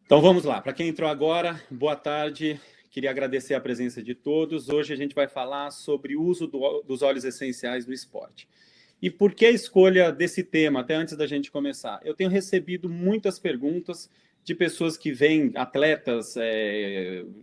Então vamos lá, para quem entrou agora, boa tarde, queria agradecer a presença de todos. Hoje a gente vai falar sobre o uso dos óleos essenciais no esporte. E por que a escolha desse tema, até antes da gente começar? Eu tenho recebido muitas perguntas de pessoas que veem atletas,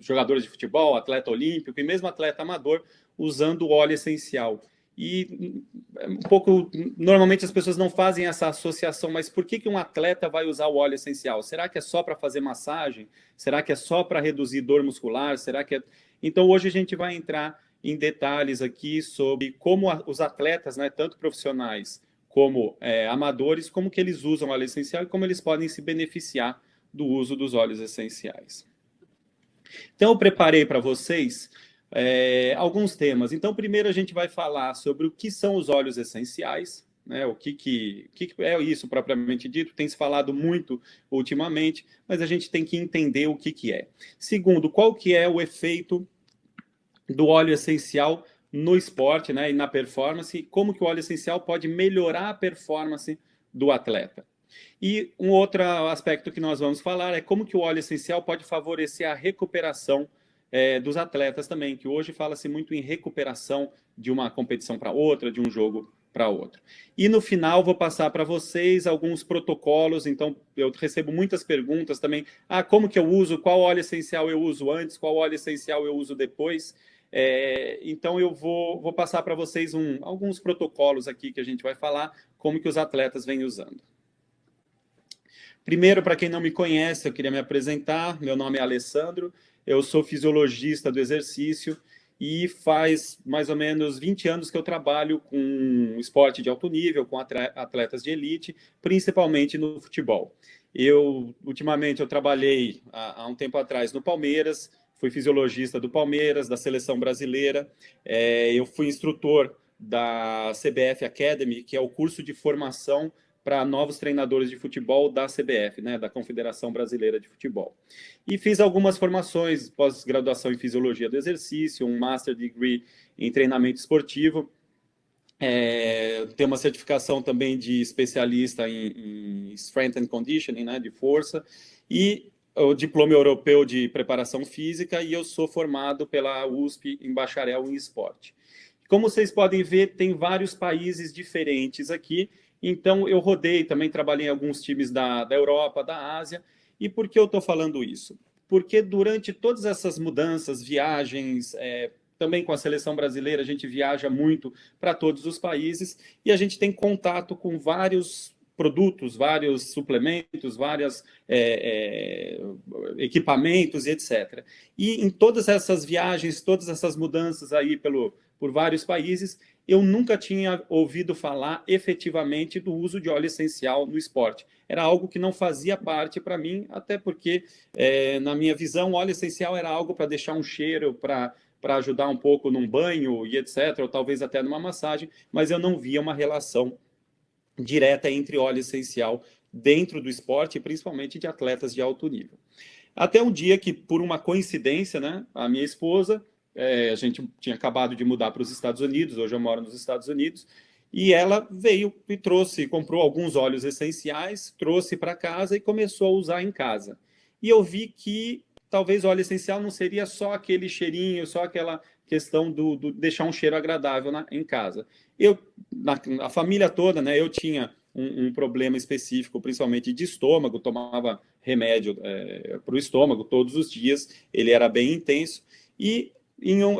jogadores de futebol, atleta olímpico e mesmo atleta amador usando óleo essencial. E um pouco, normalmente as pessoas não fazem essa associação, mas por que um atleta vai usar o óleo essencial? Será que é só para fazer massagem? Será que é só para reduzir dor muscular? Será que é... Então hoje a gente vai entrar em detalhes aqui sobre como os atletas, né, tanto profissionais como amadores, como que eles usam o óleo essencial e como eles podem se beneficiar do uso dos óleos essenciais. Então eu preparei para vocês alguns temas. Então, primeiro a gente vai falar sobre o que são os óleos essenciais, né? O que é isso propriamente dito, tem se falado muito ultimamente, mas a gente tem que entender o que é. Segundo, qual que é o efeito do óleo essencial no esporte, né, e na performance, como que o óleo essencial pode melhorar a performance do atleta. E um outro aspecto que nós vamos falar é como que o óleo essencial pode favorecer a recuperação dos atletas também, que hoje fala-se muito em recuperação de uma competição para outra, de um jogo para outro. E no final vou passar para vocês alguns protocolos, então eu recebo muitas perguntas também, como que eu uso, qual óleo essencial eu uso antes, qual óleo essencial eu uso depois. Então eu vou passar para vocês alguns protocolos aqui que a gente vai falar, como que os atletas vêm usando. Primeiro, para quem não me conhece, eu queria me apresentar. Meu nome é Alessandro, eu sou fisiologista do exercício e faz mais ou menos 20 anos que eu trabalho com esporte de alto nível, com atletas de elite, principalmente no futebol. Ultimamente, eu trabalhei há um tempo atrás no Palmeiras, fui fisiologista do Palmeiras, da seleção brasileira, eu fui instrutor da CBF Academy, que é o curso de formação para novos treinadores de futebol da CBF, né, da Confederação Brasileira de Futebol. E fiz algumas formações, pós-graduação em Fisiologia do Exercício, um Master Degree em Treinamento Esportivo, tem uma certificação também de especialista em Strength and Conditioning, né, de força, e o Diploma Europeu de Preparação Física, e eu sou formado pela USP em Bacharel em Esporte. Como vocês podem ver, tem vários países diferentes aqui, então eu rodei, também trabalhei em alguns times da Europa, da Ásia. E por que eu estou falando isso? Porque durante todas essas mudanças, viagens, também com a seleção brasileira, a gente viaja muito para todos os países e a gente tem contato com vários produtos, vários suplementos, vários equipamentos e etc. E em todas essas viagens, todas essas mudanças aí por vários países, eu nunca tinha ouvido falar efetivamente do uso de óleo essencial no esporte. Era algo que não fazia parte para mim, até porque, na minha visão, o óleo essencial era algo para deixar um cheiro, para ajudar um pouco num banho e etc., ou talvez até numa massagem, mas eu não via uma relação direta entre óleo essencial dentro do esporte, principalmente de atletas de alto nível. Até um dia que, por uma coincidência, né, a minha esposa... a gente tinha acabado de mudar para os Estados Unidos, hoje eu moro nos Estados Unidos, e ela veio e comprou alguns óleos essenciais, trouxe para casa e começou a usar em casa. E eu vi que talvez o óleo essencial não seria só aquele cheirinho, só aquela questão do deixar um cheiro agradável em casa. A família toda, né, eu tinha um problema específico, principalmente de estômago, tomava remédio para o estômago todos os dias, ele era bem intenso, e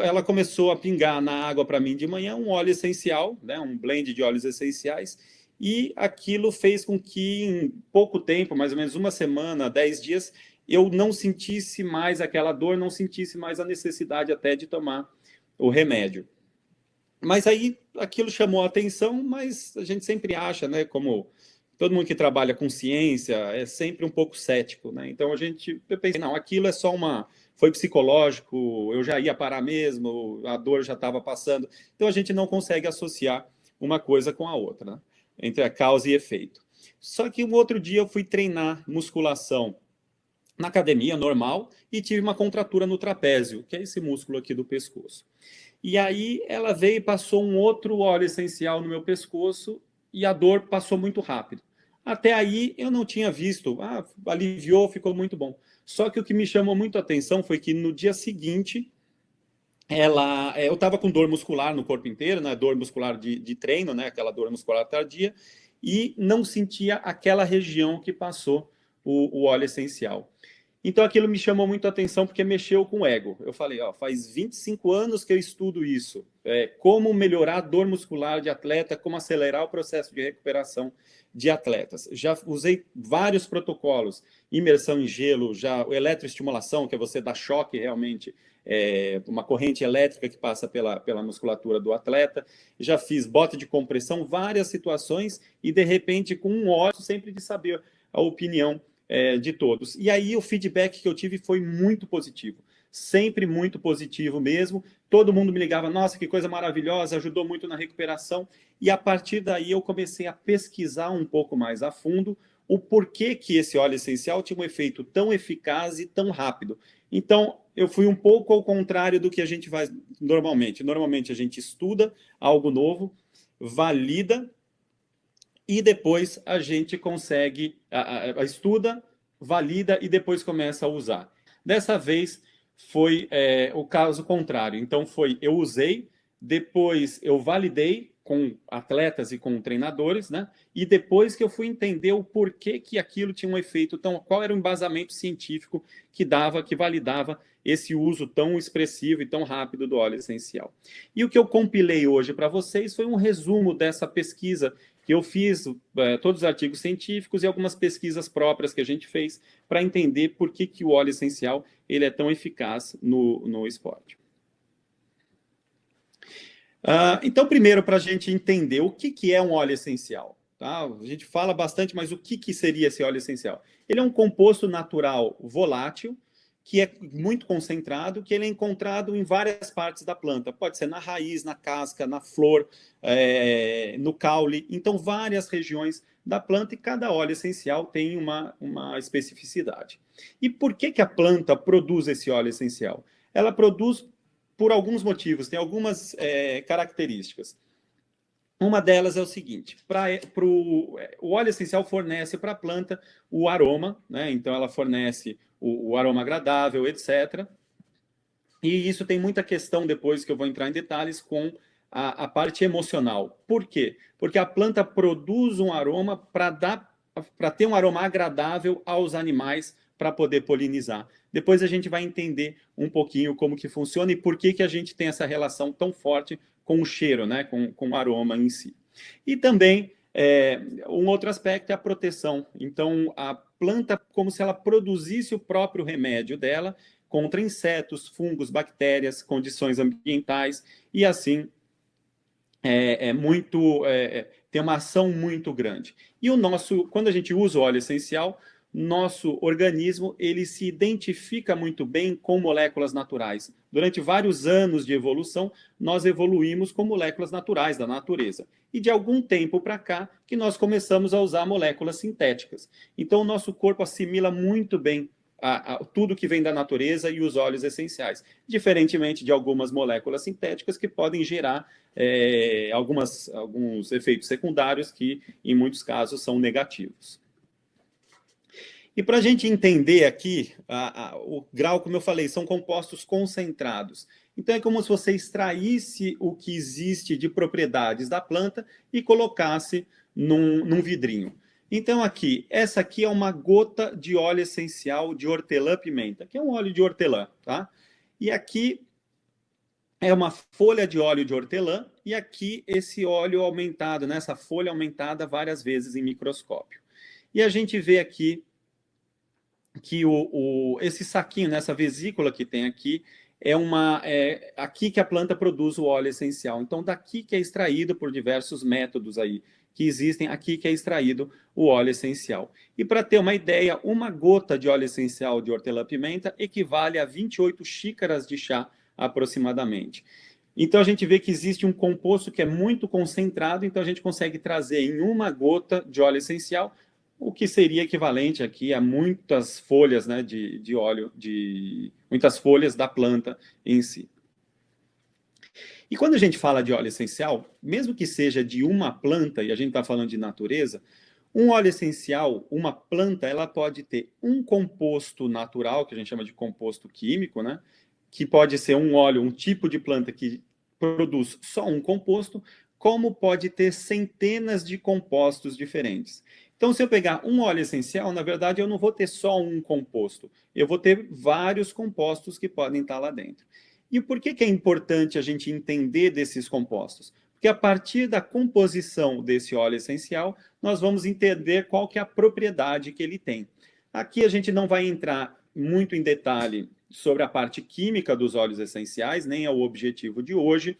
ela começou a pingar na água para mim de manhã um óleo essencial, né, um blend de óleos essenciais, e aquilo fez com que em pouco tempo, mais ou menos uma semana, 10 dias, eu não sentisse mais aquela dor, não sentisse mais a necessidade até de tomar o remédio. Mas aí aquilo chamou a atenção, mas a gente sempre acha, né, como todo mundo que trabalha com ciência é sempre um pouco cético, né? Então eu pensei, não, aquilo é só foi psicológico, eu já ia parar mesmo, a dor já estava passando. Então a gente não consegue associar uma coisa com a outra, né? Entre a causa e efeito. Só que um outro dia eu fui treinar musculação na academia normal e tive uma contratura no trapézio, que é esse músculo aqui do pescoço. E aí ela veio e passou um outro óleo essencial no meu pescoço e a dor passou muito rápido. Até aí eu não tinha visto, aliviou, ficou muito bom. Só que o que me chamou muito a atenção foi que no dia seguinte, eu estava com dor muscular no corpo inteiro, né? Dor muscular de treino, né? Aquela dor muscular tardia, e não sentia aquela região que passou o óleo essencial. Então aquilo me chamou muito a atenção porque mexeu com o ego. Eu falei, ó, faz 25 anos que eu estudo isso. Como melhorar a dor muscular de atleta, como acelerar o processo de recuperação de atletas. Já usei vários protocolos, imersão em gelo, já eletroestimulação, que é você dar choque realmente, uma corrente elétrica que passa pela musculatura do atleta. Já fiz bota de compressão, várias situações, e de repente com um óleo, sempre de saber a opinião de todos. E aí o feedback que eu tive foi muito positivo, sempre muito positivo mesmo. Todo mundo me ligava, nossa, que coisa maravilhosa, ajudou muito na recuperação. E a partir daí eu comecei a pesquisar um pouco mais a fundo o porquê que esse óleo essencial tinha um efeito tão eficaz e tão rápido. Então, eu fui um pouco ao contrário do que a gente faz normalmente. Normalmente a gente estuda algo novo, valida, e depois a gente consegue, estuda, valida e depois começa a usar. Dessa vez foi o caso contrário. Então eu usei, depois eu validei com atletas e com treinadores, né? E depois que eu fui entender o porquê que aquilo tinha um efeito, então qual era o embasamento científico que validava esse uso tão expressivo e tão rápido do óleo essencial. E o que eu compilei hoje para vocês foi um resumo dessa pesquisa que eu fiz, todos os artigos científicos e algumas pesquisas próprias que a gente fez para entender por que o óleo essencial ele é tão eficaz no esporte. Então, primeiro, para a gente entender o que é um óleo essencial. Tá? A gente fala bastante, mas o que seria esse óleo essencial? Ele é um composto natural volátil, que é muito concentrado, que ele é encontrado em várias partes da planta. Pode ser na raiz, na casca, na flor, no caule. Então, várias regiões da planta, e cada óleo essencial tem uma especificidade. E por que a planta produz esse óleo essencial? Ela produz por alguns motivos, tem algumas características. Uma delas é o seguinte: o óleo essencial fornece para a planta o aroma, né? Então ela fornece o aroma agradável, etc. E isso tem muita questão depois que eu vou entrar em detalhes com a parte emocional. Por quê? Porque a planta produz um aroma para ter um aroma agradável aos animais para poder polinizar. Depois a gente vai entender um pouquinho como que funciona e por que a gente tem essa relação tão forte com o cheiro, né? com o aroma em si. E também, um outro aspecto é a proteção. Então, a planta, como se ela produzisse o próprio remédio dela contra insetos, fungos, bactérias, condições ambientais, e assim tem uma ação muito grande. E quando a gente usa o óleo essencial, nosso organismo ele se identifica muito bem com moléculas naturais. Durante vários anos de evolução, nós evoluímos com moléculas naturais da natureza. E de algum tempo para cá, que nós começamos a usar moléculas sintéticas. Então, o nosso corpo assimila muito bem tudo que vem da natureza e os óleos essenciais, diferentemente de algumas moléculas sintéticas que podem gerar alguns efeitos secundários que, em muitos casos, são negativos. E para a gente entender aqui, o grau, como eu falei, são compostos concentrados. Então, é como se você extraísse o que existe de propriedades da planta e colocasse num vidrinho. Então, essa aqui é uma gota de óleo essencial de hortelã-pimenta, que é um óleo de hortelã, tá? E aqui é uma folha de óleo de hortelã, e aqui esse óleo aumentado, né? Essa folha aumentada várias vezes em microscópio. E a gente vê aqui que esse saquinho, nessa vesícula que tem aqui, aqui que a planta produz o óleo essencial. Então, daqui que é extraído por diversos métodos aí que existem, aqui que é extraído o óleo essencial. E para ter uma ideia, uma gota de óleo essencial de hortelã-pimenta equivale a 28 xícaras de chá aproximadamente. Então, a gente vê que existe um composto que é muito concentrado, então a gente consegue trazer em uma gota de óleo essencial o que seria equivalente aqui a muitas folhas, né, de óleo, muitas folhas da planta em si. E quando a gente fala de óleo essencial, mesmo que seja de uma planta, e a gente está falando de natureza, Um óleo essencial, uma planta, ela pode ter um composto natural, que a gente chama de composto químico, né? Que pode ser um óleo, um tipo de planta que produz só um composto, como pode ter centenas de compostos diferentes. Então, se eu pegar um óleo essencial, na verdade, eu não vou ter só um composto, eu vou ter vários compostos que podem estar lá dentro. E por que é importante a gente entender desses compostos? Porque a partir da composição desse óleo essencial, nós vamos entender qual que é a propriedade que ele tem. Aqui a gente não vai entrar muito em detalhe sobre a parte química dos óleos essenciais, nem é o objetivo de hoje,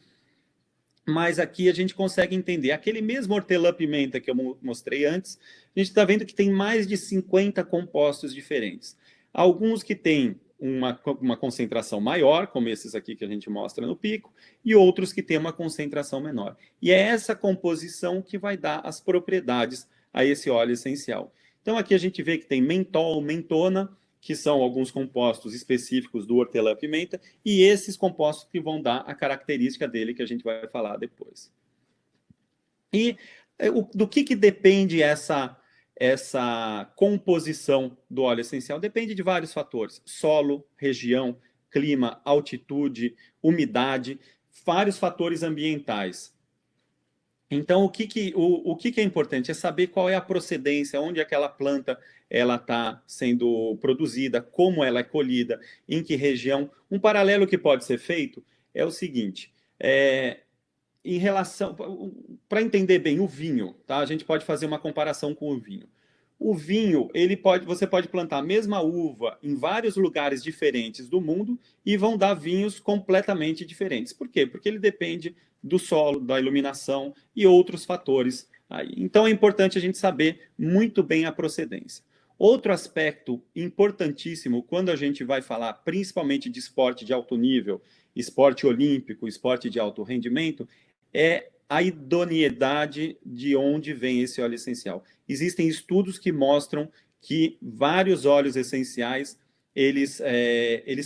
mas aqui a gente consegue entender. Aquele mesmo hortelã-pimenta que eu mostrei antes, a gente está vendo que tem mais de 50 compostos diferentes. Alguns que têm uma concentração maior, como esses aqui que a gente mostra no pico, e outros que têm uma concentração menor. E é essa composição que vai dar as propriedades a esse óleo essencial. Então aqui a gente vê que tem mentol, mentona, que são alguns compostos específicos do hortelã-pimenta, e esses compostos que vão dar a característica dele, que a gente vai falar depois. E do que depende essa composição do óleo essencial? Depende de vários fatores: solo, região, clima, altitude, umidade, vários fatores ambientais. Então, o que é importante é saber qual é a procedência, onde aquela planta ela está sendo produzida, como ela é colhida, em que região. Um paralelo que pode ser feito é o seguinte: em relação, para entender bem o vinho, tá? A gente pode fazer uma comparação com o vinho. O vinho, você pode plantar a mesma uva em vários lugares diferentes do mundo e vão dar vinhos completamente diferentes. Por quê? Porque ele depende do solo, da iluminação e outros fatores aí. Então é importante a gente saber muito bem a procedência. Outro aspecto importantíssimo quando a gente vai falar principalmente de esporte de alto nível, esporte olímpico, esporte de alto rendimento, é a idoneidade de onde vem esse óleo essencial. Existem estudos que mostram que vários óleos essenciais eles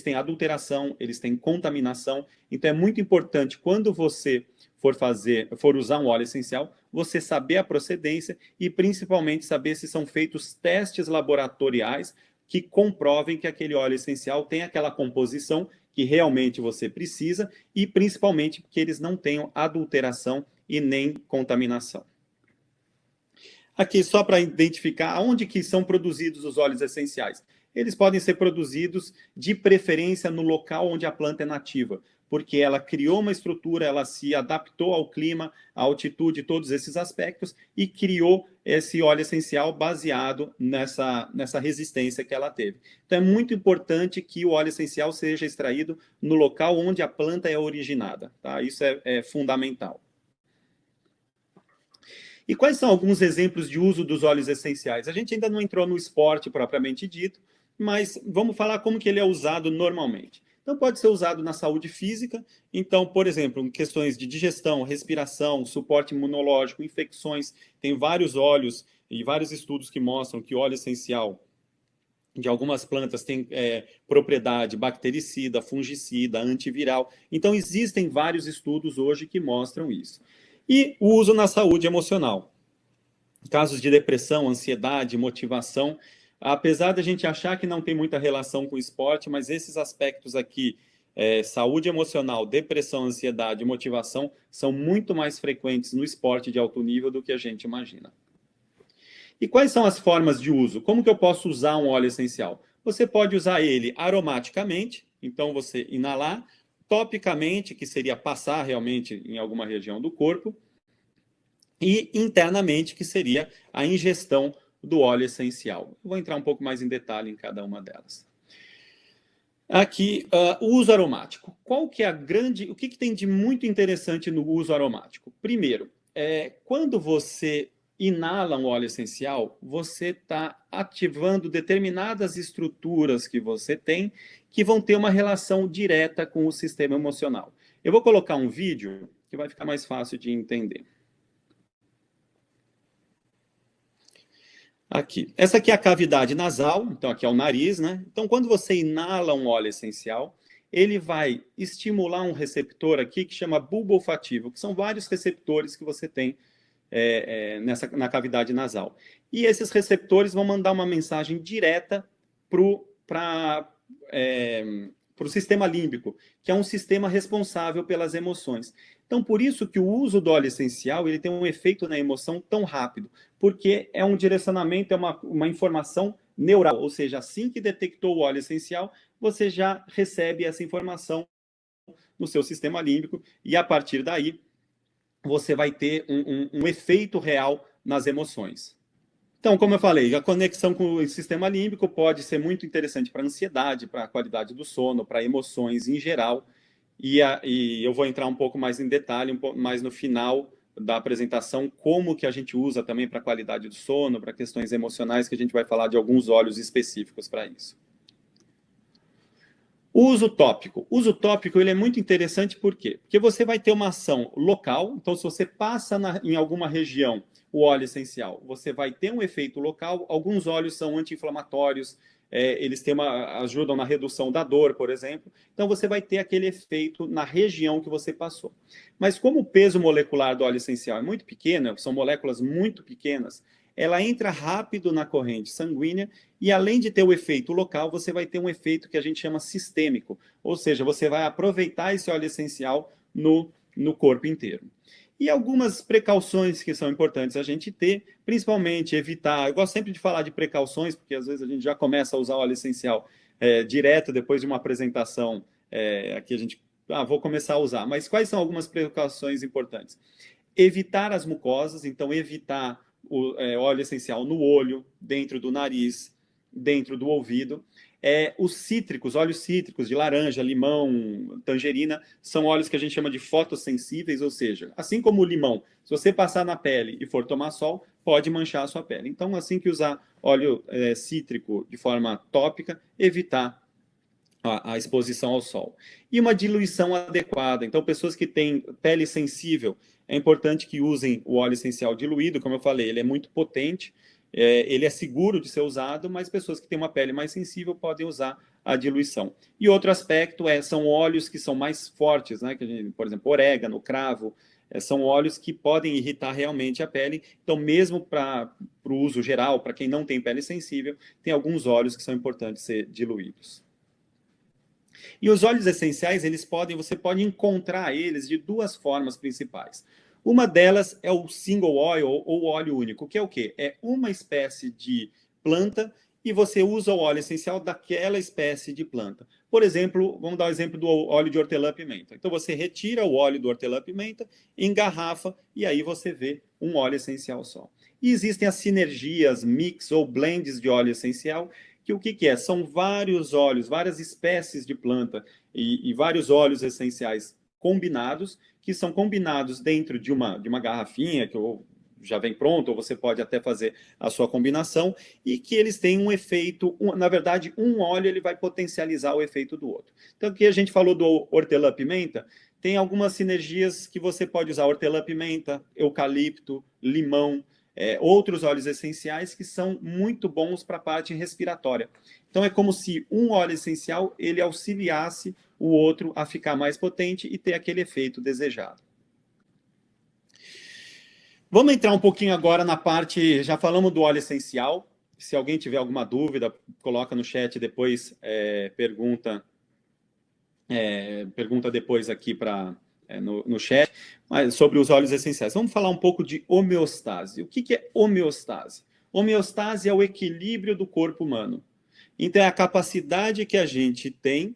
têm adulteração, eles têm contaminação. Então é muito importante quando você for usar um óleo essencial, você saber a procedência e principalmente saber se são feitos testes laboratoriais que comprovem que aquele óleo essencial tem aquela composição que realmente você precisa e principalmente que eles não tenham adulteração e nem contaminação. Aqui só para identificar onde que são produzidos os óleos essenciais. Eles podem ser produzidos de preferência no local onde a planta é nativa, porque ela criou uma estrutura, ela se adaptou ao clima, à altitude, todos esses aspectos, e criou esse óleo essencial baseado nessa resistência que ela teve. Então é muito importante que o óleo essencial seja extraído no local onde a planta é originada, tá? Isso é fundamental. E quais são alguns exemplos de uso dos óleos essenciais? A gente ainda não entrou no esporte propriamente dito, mas vamos falar como que ele é usado normalmente. Então, pode ser usado na saúde física. Então, por exemplo, em questões de digestão, respiração, suporte imunológico, infecções, tem vários óleos e vários estudos que mostram que óleo essencial de algumas plantas tem propriedade bactericida, fungicida, antiviral. Então, existem vários estudos hoje que mostram isso. E o uso na saúde emocional. Casos de depressão, ansiedade, motivação. Apesar da gente achar que não tem muita relação com o esporte, mas esses aspectos aqui, saúde emocional, depressão, ansiedade e motivação, são muito mais frequentes no esporte de alto nível do que a gente imagina. E quais são as formas de uso? Como que eu posso usar um óleo essencial? Você pode usar ele aromaticamente, então você inalar, topicamente, que seria passar realmente em alguma região do corpo, e internamente, que seria a ingestão do óleo essencial. Vou entrar um pouco mais em detalhe em cada uma delas. Aqui, o uso aromático. Qual que é o que tem de muito interessante no uso aromático? Primeiro, quando você inala um óleo essencial, você está ativando determinadas estruturas que você tem que vão ter uma relação direta com o sistema emocional. Eu vou colocar um vídeo que vai ficar mais fácil de entender. Aqui. Essa aqui é a cavidade nasal, então aqui é o nariz, né? Então, quando você inala um óleo essencial, ele vai estimular um receptor aqui que chama bulbo olfativo, que são vários receptores que você tem na cavidade nasal. E esses receptores vão mandar uma mensagem direta para o sistema límbico, que é um sistema responsável pelas emoções. Então, por isso que o uso do óleo essencial ele tem um efeito na emoção tão rápido, porque é um direcionamento, é uma informação neural, ou seja, assim que detectou o óleo essencial, você já recebe essa informação no seu sistema límbico, e a partir daí você vai ter um efeito real nas emoções. Então, como eu falei, a conexão com o sistema límbico pode ser muito interessante para a ansiedade, para a qualidade do sono, para emoções em geral, e eu vou entrar um pouco mais em detalhe, um pouco mais no final da apresentação, como que a gente usa também para a qualidade do sono, para questões emocionais, que a gente vai falar de alguns óleos específicos para isso. O uso tópico. O uso tópico ele é muito interessante por quê? Porque você vai ter uma ação local, então se você passa em alguma região o óleo essencial, você vai ter um efeito local. Alguns óleos são anti-inflamatórios, eles ajudam na redução da dor, por exemplo. Então você vai ter aquele efeito na região que você passou. Mas como o peso molecular do óleo essencial é muito pequeno, são moléculas muito pequenas, ela entra rápido na corrente sanguínea e, além de ter o efeito local, você vai ter um efeito que a gente chama sistêmico, ou seja, você vai aproveitar esse óleo essencial no corpo inteiro. E algumas precauções que são importantes a gente ter, principalmente evitar, eu gosto sempre de falar de precauções, porque às vezes a gente já começa a usar óleo essencial direto depois de uma apresentação, aqui a gente, vou começar a usar, mas quais são algumas precauções importantes? Evitar as mucosas, então evitar o óleo essencial no olho, dentro do nariz, dentro do ouvido. Os cítricos, óleos cítricos de laranja, limão, tangerina, são óleos que a gente chama de fotossensíveis, ou seja, assim como o limão, se você passar na pele e for tomar sol, pode manchar a sua pele. Então, assim que usar óleo cítrico de forma tópica, evitar a exposição ao sol. E uma diluição adequada. Então, pessoas que têm pele sensível, é importante que usem o óleo essencial diluído, como eu falei, ele é muito potente, ele é seguro de ser usado, mas pessoas que têm uma pele mais sensível podem usar a diluição. E outro aspecto são óleos que são mais fortes, né? Por exemplo, orégano, cravo, são óleos que podem irritar realmente a pele. Então, mesmo para o uso geral, para quem não tem pele sensível, tem alguns óleos que são importantes ser diluídos. E os óleos essenciais, você pode encontrar eles de duas formas principais. Uma delas é o single oil, ou óleo único, que é o quê? É uma espécie de planta e você usa o óleo essencial daquela espécie de planta. Por exemplo, vamos dar o exemplo do óleo de hortelã-pimenta. Então você retira o óleo do hortelã-pimenta, engarrafa e aí você vê um óleo essencial só. E existem as sinergias, mix ou blends de óleo essencial, que o que é? São vários óleos, várias espécies de planta e vários óleos essenciais combinados, que são combinados dentro de uma garrafinha, que já vem pronto, ou você pode até fazer a sua combinação, e que eles têm um efeito, na verdade, um óleo ele vai potencializar o efeito do outro. Então, aqui a gente falou do hortelã-pimenta, tem algumas sinergias que você pode usar, hortelã-pimenta, eucalipto, limão, outros óleos essenciais que são muito bons para a parte respiratória. Então é como se um óleo essencial ele auxiliasse o outro a ficar mais potente e ter aquele efeito desejado. Vamos entrar um pouquinho agora na parte, já falamos do óleo essencial. Se alguém tiver alguma dúvida, coloca no chat depois, pergunta depois aqui no chat, sobre os óleos essenciais. Vamos falar um pouco de homeostase. O que é homeostase? Homeostase é o equilíbrio do corpo humano. Então, é a capacidade que a gente tem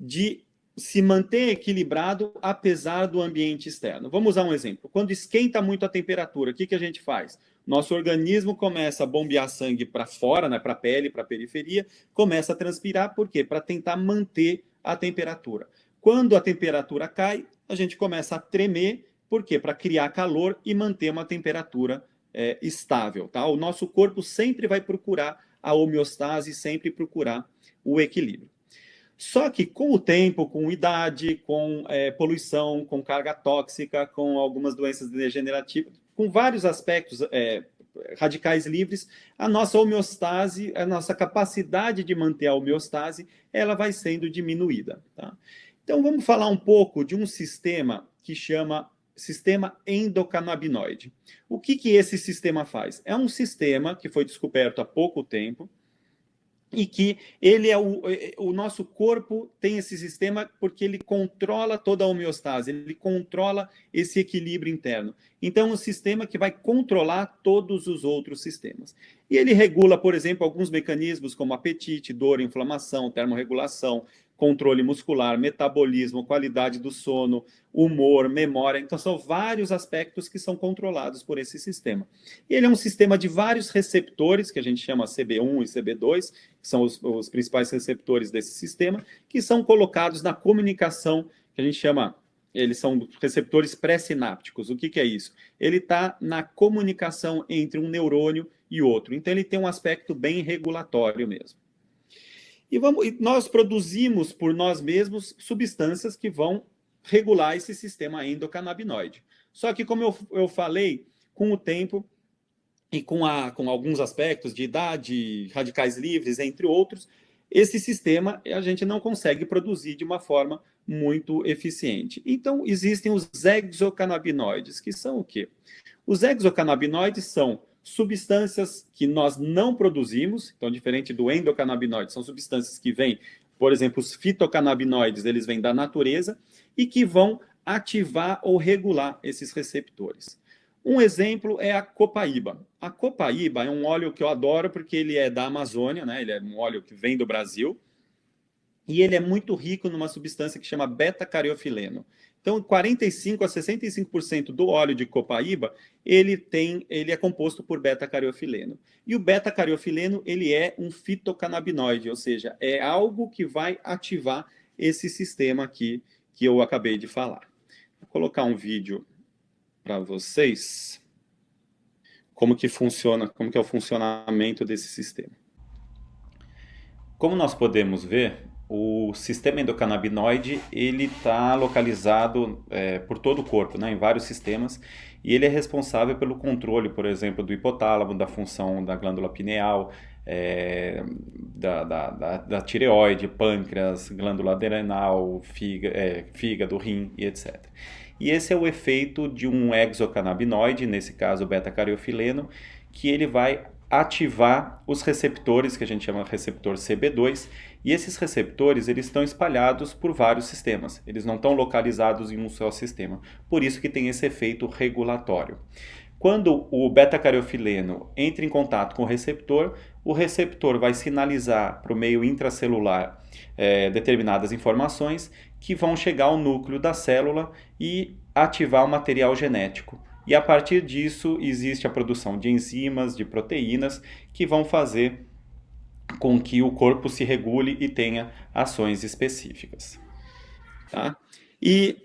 de se manter equilibrado apesar do ambiente externo. Vamos usar um exemplo. Quando esquenta muito a temperatura, o que a gente faz? Nosso organismo começa a bombear sangue para fora, né, para a pele, para a periferia, começa a transpirar, por quê? Para tentar manter a temperatura. Quando a temperatura cai, a gente começa a tremer, por quê? Para criar calor e manter uma temperatura estável. Tá? O nosso corpo sempre vai procurar a homeostase, sempre procurar o equilíbrio. Só que com o tempo, com idade, com poluição, com carga tóxica, com algumas doenças degenerativas, com vários aspectos radicais livres, a nossa homeostase, a nossa capacidade de manter a homeostase, ela vai sendo diminuída. Tá? Então vamos falar um pouco de um sistema que chama sistema endocannabinoide. O que esse sistema faz? É um sistema que foi descoberto há pouco tempo, e que ele é o nosso corpo tem esse sistema porque ele controla toda a homeostase, ele controla esse equilíbrio interno. Então, é um sistema que vai controlar todos os outros sistemas. E ele regula, por exemplo, alguns mecanismos como apetite, dor, inflamação, termorregulação, controle muscular, metabolismo, qualidade do sono, humor, memória. Então, são vários aspectos que são controlados por esse sistema. E ele é um sistema de vários receptores, que a gente chama CB1 e CB2, que são os principais receptores desse sistema, que são colocados na comunicação, que a gente chama, eles são receptores pré-sinápticos. O que é isso? Ele está na comunicação entre um neurônio e outro. Então, ele tem um aspecto bem regulatório mesmo. E nós produzimos por nós mesmos substâncias que vão regular esse sistema endocannabinoide. Só que, como eu falei, com o tempo e com alguns aspectos de idade, radicais livres, entre outros, esse sistema a gente não consegue produzir de uma forma muito eficiente. Então, existem os exocannabinoides, que são o quê? Os exocannabinoides são substâncias que nós não produzimos, então, diferente do endocannabinoide, são substâncias que vêm, por exemplo, os fitocannabinoides, eles vêm da natureza e que vão ativar ou regular esses receptores. Um exemplo é a copaíba. A copaíba é um óleo que eu adoro porque ele é da Amazônia, né? Ele é um óleo que vem do Brasil e ele é muito rico numa substância que chama beta-cariofileno. Então, 45 a 65% do óleo de copaíba, ele é composto por beta-cariofileno. E o beta-cariofileno, ele é um fitocannabinoide, ou seja, é algo que vai ativar esse sistema aqui que eu acabei de falar. Vou colocar um vídeo para vocês como que funciona, como que é o funcionamento desse sistema. Como nós podemos ver, o sistema endocannabinoide ele está localizado por todo o corpo, né, em vários sistemas, e ele é responsável pelo controle, por exemplo, do hipotálamo, da função da glândula pineal, da tireoide, pâncreas, glândula adrenal, fígado, rim e etc. E esse é o efeito de um exocannabinoide, nesse caso o beta-cariofileno, que ele vai ativar os receptores, que a gente chama de receptor CB2, e esses receptores eles estão espalhados por vários sistemas, eles não estão localizados em um só sistema, por isso que tem esse efeito regulatório. Quando o beta-cariofileno entra em contato com o receptor vai sinalizar para o meio intracelular determinadas informações que vão chegar ao núcleo da célula e ativar o material genético. E a partir disso existe a produção de enzimas, de proteínas, que vão fazer com que o corpo se regule e tenha ações específicas. Tá? E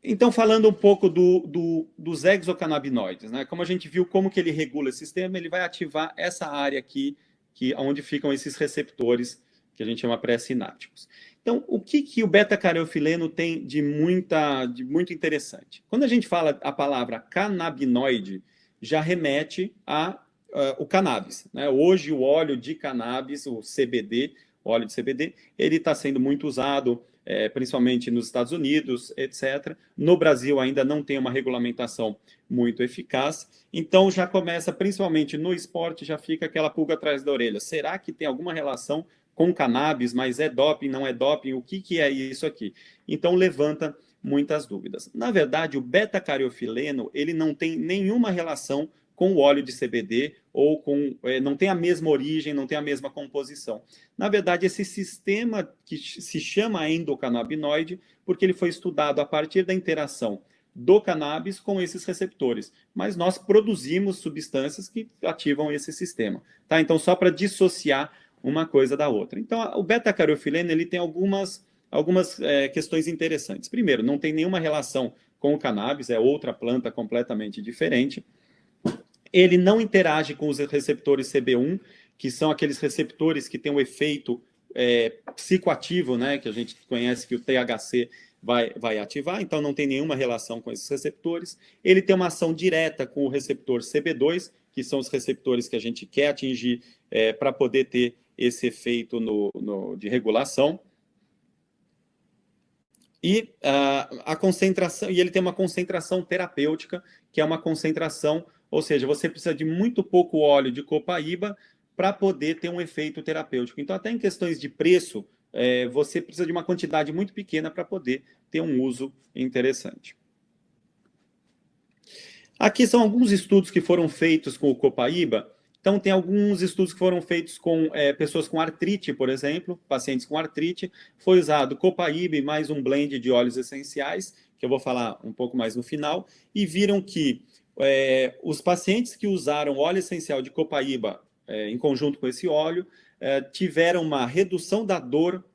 então, falando um pouco dos exocannabinoides, né? Como a gente viu como que ele regula esse sistema, ele vai ativar essa área aqui, onde ficam esses receptores que a gente chama pré-sinápticos. Então, o que o beta-cariofileno tem de muito interessante? Quando a gente fala a palavra canabinoide, já remete o cannabis, né? Hoje, o óleo de cannabis, o CBD, o óleo de CBD, ele está sendo muito usado, principalmente nos Estados Unidos, etc. No Brasil ainda não tem uma regulamentação muito eficaz, então já começa, principalmente no esporte, já fica aquela pulga atrás da orelha. Será que tem alguma relação com cannabis, mas é doping, não é doping? O que é isso aqui? Então levanta muitas dúvidas. Na verdade, o beta-cariofileno, ele não tem nenhuma relação com o óleo de CBD, ou não tem a mesma origem, não tem a mesma composição. Na verdade, esse sistema que se chama endocannabinoide, porque ele foi estudado a partir da interação do cannabis com esses receptores, mas nós produzimos substâncias que ativam esse sistema. Tá? Então, só para dissociar uma coisa da outra. Então, o beta-cariofileno ele tem algumas questões interessantes. Primeiro, não tem nenhuma relação com o cannabis, é outra planta completamente diferente. Ele não interage com os receptores CB1, que são aqueles receptores que têm um efeito psicoativo, né, que a gente conhece que o THC vai ativar, então não tem nenhuma relação com esses receptores. Ele tem uma ação direta com o receptor CB2, que são os receptores que a gente quer atingir para poder ter esse efeito de regulação. E a concentração, e ele tem uma concentração terapêutica, que é uma concentração, ou seja, você precisa de muito pouco óleo de copaíba para poder ter um efeito terapêutico. Então, até em questões de preço, você precisa de uma quantidade muito pequena para poder ter um uso interessante. Aqui são alguns estudos que foram feitos com o copaíba. Então, tem alguns estudos que foram feitos com pessoas com artrite, por exemplo, pacientes com artrite. Foi usado copaíba e mais um blend de óleos essenciais, que eu vou falar um pouco mais no final, e viram que os pacientes que usaram óleo essencial de copaíba em conjunto com esse óleo tiveram uma redução da dor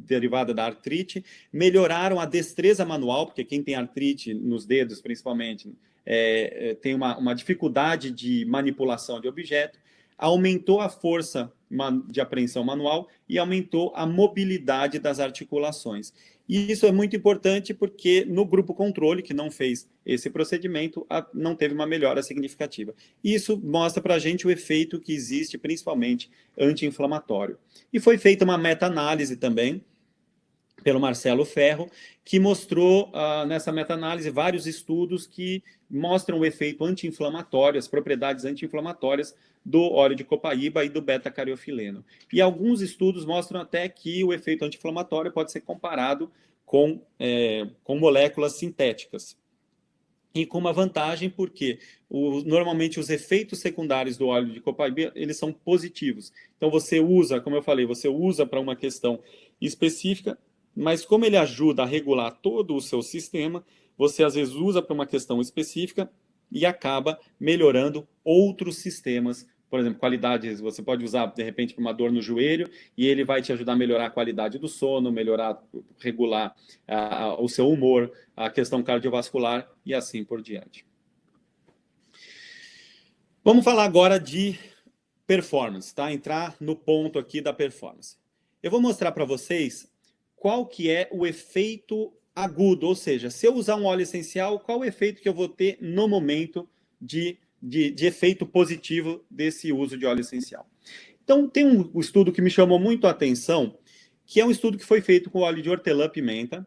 derivada da artrite, melhoraram a destreza manual, porque quem tem artrite nos dedos, principalmente, tem uma dificuldade de manipulação de objeto, aumentou a força de apreensão manual e aumentou a mobilidade das articulações. E isso é muito importante porque no grupo controle, que não fez esse procedimento, não teve uma melhora significativa. Isso mostra para a gente o efeito que existe, principalmente anti-inflamatório. E foi feita uma meta-análise também, pelo Marcelo Ferro, que mostrou nessa meta-análise vários estudos que mostram o efeito anti-inflamatório, as propriedades anti-inflamatórias do óleo de copaíba e do beta-cariofileno. E alguns estudos mostram até que o efeito anti-inflamatório pode ser comparado com moléculas sintéticas. E com uma vantagem, porque normalmente os efeitos secundários do óleo de copaíba, eles são positivos. Então você usa, como eu falei, você usa para uma questão específica, mas como ele ajuda a regular todo o seu sistema, você às vezes usa para uma questão específica e acaba melhorando outros sistemas. Por exemplo, qualidade, você pode usar de repente para uma dor no joelho e ele vai te ajudar a melhorar a qualidade do sono, regular o seu humor, a questão cardiovascular e assim por diante. Vamos falar agora de performance, tá? Entrar no ponto aqui da performance. Eu vou mostrar para vocês qual que é o efeito agudo, ou seja, se eu usar um óleo essencial, qual o efeito que eu vou ter no momento de efeito positivo desse uso de óleo essencial. Então, tem um estudo que me chamou muito a atenção, que é um estudo que foi feito com óleo de hortelã-pimenta.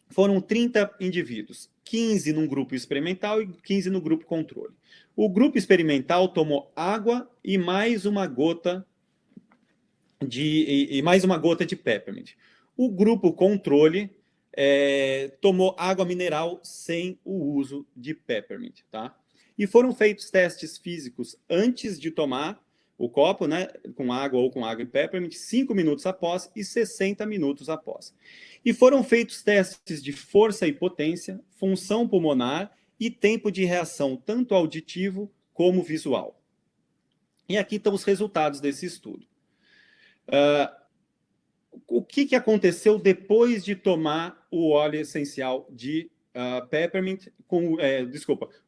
Foram 30 indivíduos, 15 num grupo experimental e 15 no grupo controle. O grupo experimental tomou água e mais uma gota de peppermint. O grupo controle tomou água mineral sem o uso de peppermint, tá? E foram feitos testes físicos antes de tomar o copo, né, com água ou com água e peppermint, 5 minutos após e 60 minutos após. E foram feitos testes de força e potência, função pulmonar e tempo de reação, tanto auditivo como visual. E aqui estão os resultados desse estudo. O que aconteceu depois de tomar o óleo essencial de peppermint?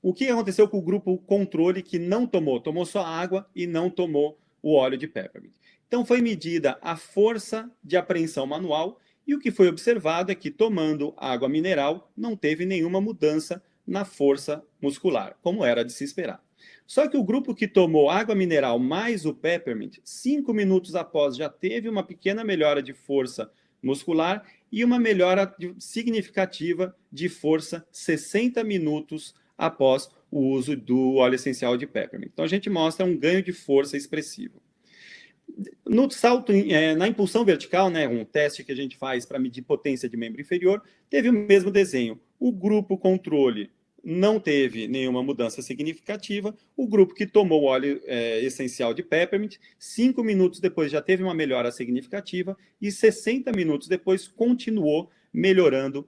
O que aconteceu com o grupo controle que não tomou só água e não tomou o óleo de peppermint? Então foi medida a força de apreensão manual e o que foi observado é que tomando água mineral não teve nenhuma mudança na força muscular, como era de se esperar. Só que o grupo que tomou água mineral mais o peppermint, 5 minutos após já teve uma pequena melhora de força muscular e uma melhora significativa de força 60 minutos após o uso do óleo essencial de peppermint. Então a gente mostra um ganho de força expressivo. No salto, na impulsão vertical, né, um teste que a gente faz para medir potência de membro inferior, teve o mesmo desenho. O grupo controle não teve nenhuma mudança significativa. O grupo que tomou o óleo essencial de peppermint, 5 minutos depois já teve uma melhora significativa e 60 minutos depois continuou melhorando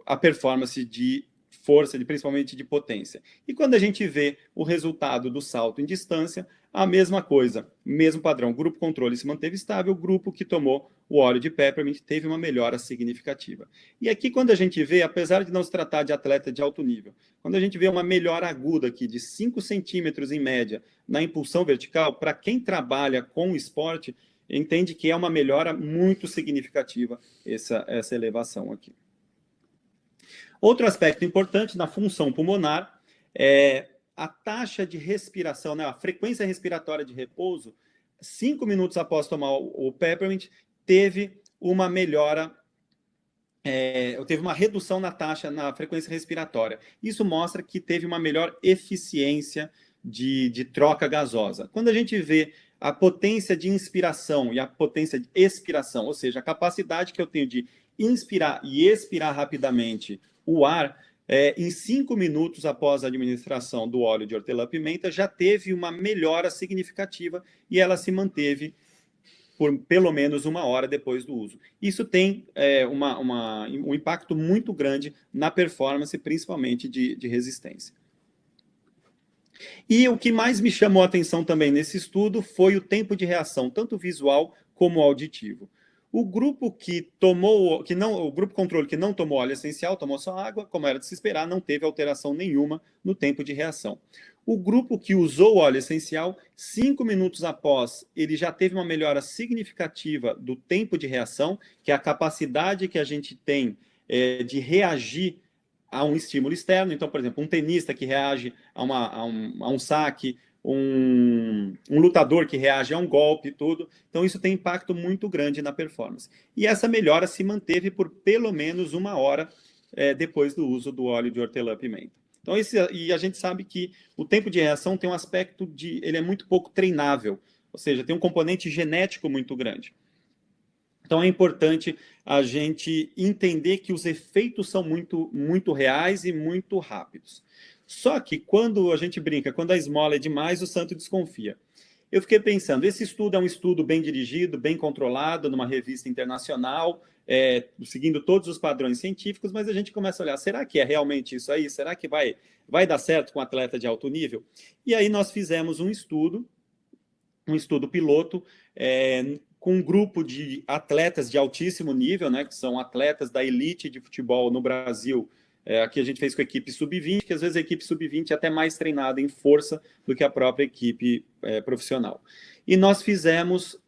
a performance de força, principalmente de potência. E quando a gente vê o resultado do salto em distância, a mesma coisa, mesmo padrão. O grupo controle se manteve estável, o grupo que tomou o óleo de peppermint teve uma melhora significativa. E aqui, quando a gente vê, apesar de não se tratar de atleta de alto nível, quando a gente vê uma melhora aguda aqui de 5 centímetros em média na impulsão vertical, para quem trabalha com esporte, entende que é uma melhora muito significativa essa elevação aqui. Outro aspecto importante na função pulmonar é a taxa de respiração, né, a frequência respiratória de repouso, 5 minutos após tomar o peppermint, teve uma melhora, teve uma redução na taxa, na frequência respiratória. Isso mostra que teve uma melhor eficiência de troca gasosa. Quando a gente vê a potência de inspiração e a potência de expiração, ou seja, a capacidade que eu tenho de inspirar e expirar rapidamente o ar, em 5 minutos após a administração do óleo de hortelã-pimenta, já teve uma melhora significativa e ela se manteve por pelo menos 1 hora depois do uso. Isso tem um impacto muito grande na performance, principalmente de resistência. E o que mais me chamou a atenção também nesse estudo foi o tempo de reação, tanto visual como auditivo. O grupo o grupo controle que não tomou óleo essencial, tomou só água, como era de se esperar, não teve alteração nenhuma no tempo de reação. O grupo que usou o óleo essencial, 5 minutos após, ele já teve uma melhora significativa do tempo de reação, que é a capacidade que a gente tem de reagir a um estímulo externo. Então, por exemplo, um tenista que reage a um saque, um lutador que reage a um golpe, tudo. Então, isso tem impacto muito grande na performance. E essa melhora se manteve por pelo menos 1 hora depois do uso do óleo de hortelã-pimenta. Então, e a gente sabe que o tempo de reação tem um aspecto ele é muito pouco treinável, ou seja, tem um componente genético muito grande. Então, é importante a gente entender que os efeitos são muito, muito reais e muito rápidos. Só que quando a gente brinca, quando a esmola é demais, o santo desconfia. Eu fiquei pensando, esse estudo é um estudo bem dirigido, bem controlado, numa revista internacional, seguindo todos os padrões científicos, mas a gente começa a olhar, será que é realmente isso aí? Será que vai dar certo com um atleta de alto nível? E aí nós fizemos um estudo piloto, com um grupo de atletas de altíssimo nível, né, que são atletas da elite de futebol no Brasil. Aqui a gente fez com a equipe sub-20, que às vezes a equipe sub-20 é até mais treinada em força do que a própria equipe profissional. E nós fizemos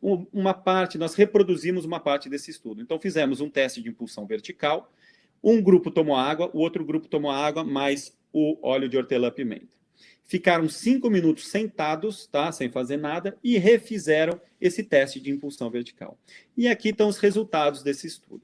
nós reproduzimos uma parte desse estudo. Então fizemos um teste de impulsão vertical, um grupo tomou água, o outro grupo tomou água, mais o óleo de hortelã-pimenta. Ficaram 5 minutos sentados, tá, sem fazer nada, e refizeram esse teste de impulsão vertical. E aqui estão os resultados desse estudo.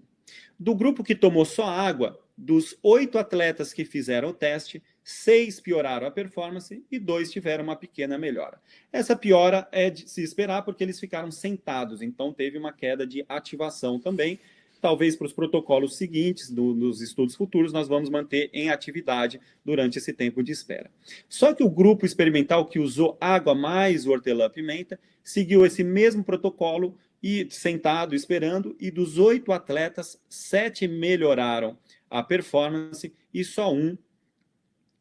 Do grupo que tomou só água, dos 8 atletas que fizeram o teste, 6 pioraram a performance e 2 tiveram uma pequena melhora. Essa piora é de se esperar porque eles ficaram sentados, então teve uma queda de ativação também. Talvez para os protocolos seguintes dos estudos futuros, nós vamos manter em atividade durante esse tempo de espera. Só que o grupo experimental que usou água mais o hortelã-pimenta seguiu esse mesmo protocolo e sentado, esperando, e dos 8 atletas, 7 melhoraram a performance e só um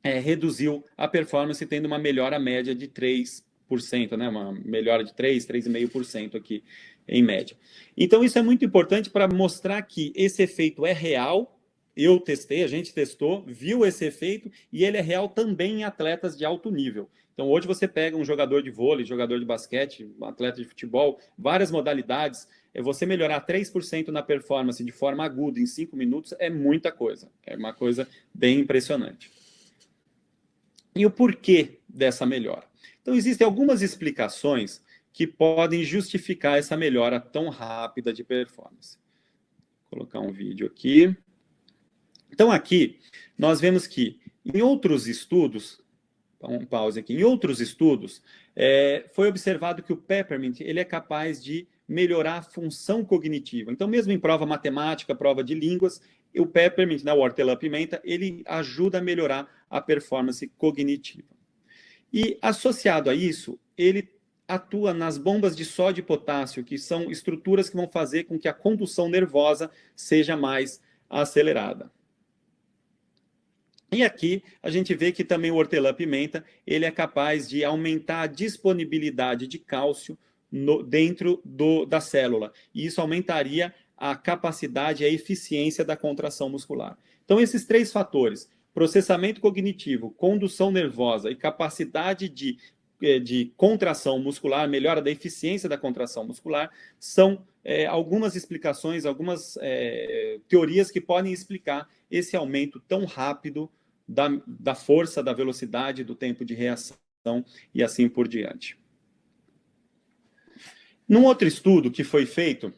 reduziu a performance, tendo uma melhora média de 3%, né? Uma melhora de 3,5% aqui em média. Então, isso é muito importante para mostrar que esse efeito é real. Eu testei, a gente testou, viu esse efeito, e ele é real também em atletas de alto nível. Então, hoje você pega um jogador de vôlei, jogador de basquete, um atleta de futebol, várias modalidades, você melhorar 3% na performance de forma aguda em 5 minutos é muita coisa. É uma coisa bem impressionante. E o porquê dessa melhora? Então, existem algumas explicações que podem justificar essa melhora tão rápida de performance. Vou colocar um vídeo aqui. Então, aqui, nós vemos que em outros estudos, um pause aqui, em outros estudos, foi observado que o Peppermint ele é capaz de melhorar a função cognitiva. Então, mesmo em prova matemática, prova de línguas, o Peppermint, né, o hortelã-pimenta, ele ajuda a melhorar a performance cognitiva. E, associado a isso, ele atua nas bombas de sódio e potássio, que são estruturas que vão fazer com que a condução nervosa seja mais acelerada. E aqui a gente vê que também o hortelã-pimenta ele é capaz de aumentar a disponibilidade de cálcio dentro da célula. E isso aumentaria a capacidade e a eficiência da contração muscular. Então, esses 3 fatores, processamento cognitivo, condução nervosa e capacidade de contração muscular, melhora da eficiência da contração muscular, são algumas explicações, algumas teorias que podem explicar esse aumento tão rápido da força, da velocidade, do tempo de reação e assim por diante. Num outro estudo que foi feito,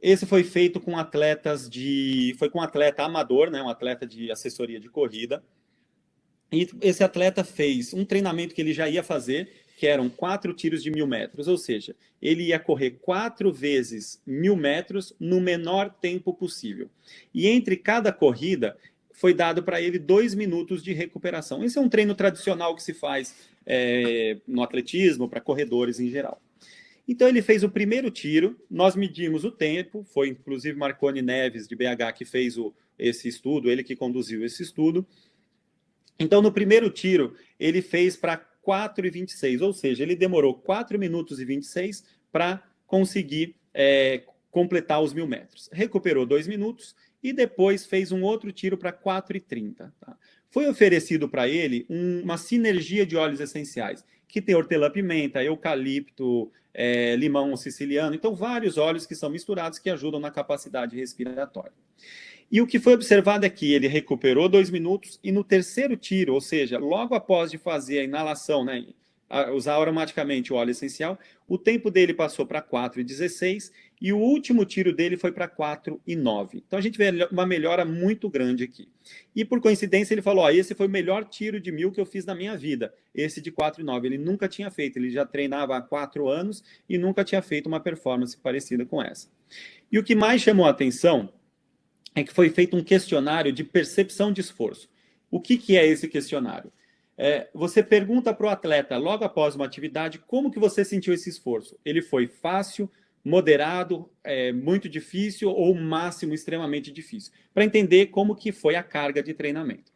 Esse foi feito com atletas foi com um atleta amador, né, um atleta de assessoria de corrida. E esse atleta fez um treinamento que ele já ia fazer, que eram 4 tiros de 1.000 metros, ou seja, ele ia correr 4 vezes 1.000 metros no menor tempo possível. E entre cada corrida, foi dado para ele 2 minutos de recuperação. Esse é um treino tradicional que se faz no atletismo, para corredores em geral. Então ele fez o primeiro tiro, nós medimos o tempo, foi inclusive Marconi Neves, de BH, que fez esse estudo, ele que conduziu esse estudo. Então no primeiro tiro, ele fez para 4:26, ou seja, ele demorou 4 minutos e 26 para conseguir completar os 1.000 metros. Recuperou 2 minutos e depois fez um outro tiro para 4:30. Tá? Foi oferecido para ele uma sinergia de óleos essenciais, que tem hortelã-pimenta, eucalipto, limão siciliano, então vários óleos que são misturados que ajudam na capacidade respiratória. E o que foi observado é que ele recuperou 2 minutos e no terceiro tiro, ou seja, logo após de fazer a inalação, né, usar aromaticamente o óleo essencial, o tempo dele passou para 4:16 e o último tiro dele foi para 4:09. Então a gente vê uma melhora muito grande aqui. E por coincidência ele falou, esse foi o melhor tiro de 1.000 que eu fiz na minha vida, esse de 4:09. Ele nunca tinha feito, ele já treinava há 4 anos e nunca tinha feito uma performance parecida com essa. E o que mais chamou a atenção é que foi feito um questionário de percepção de esforço. O que é esse questionário? Você pergunta para o atleta, logo após uma atividade, como que você sentiu esse esforço? Ele foi fácil, moderado, muito difícil ou máximo extremamente difícil? Para entender como que foi a carga de treinamento.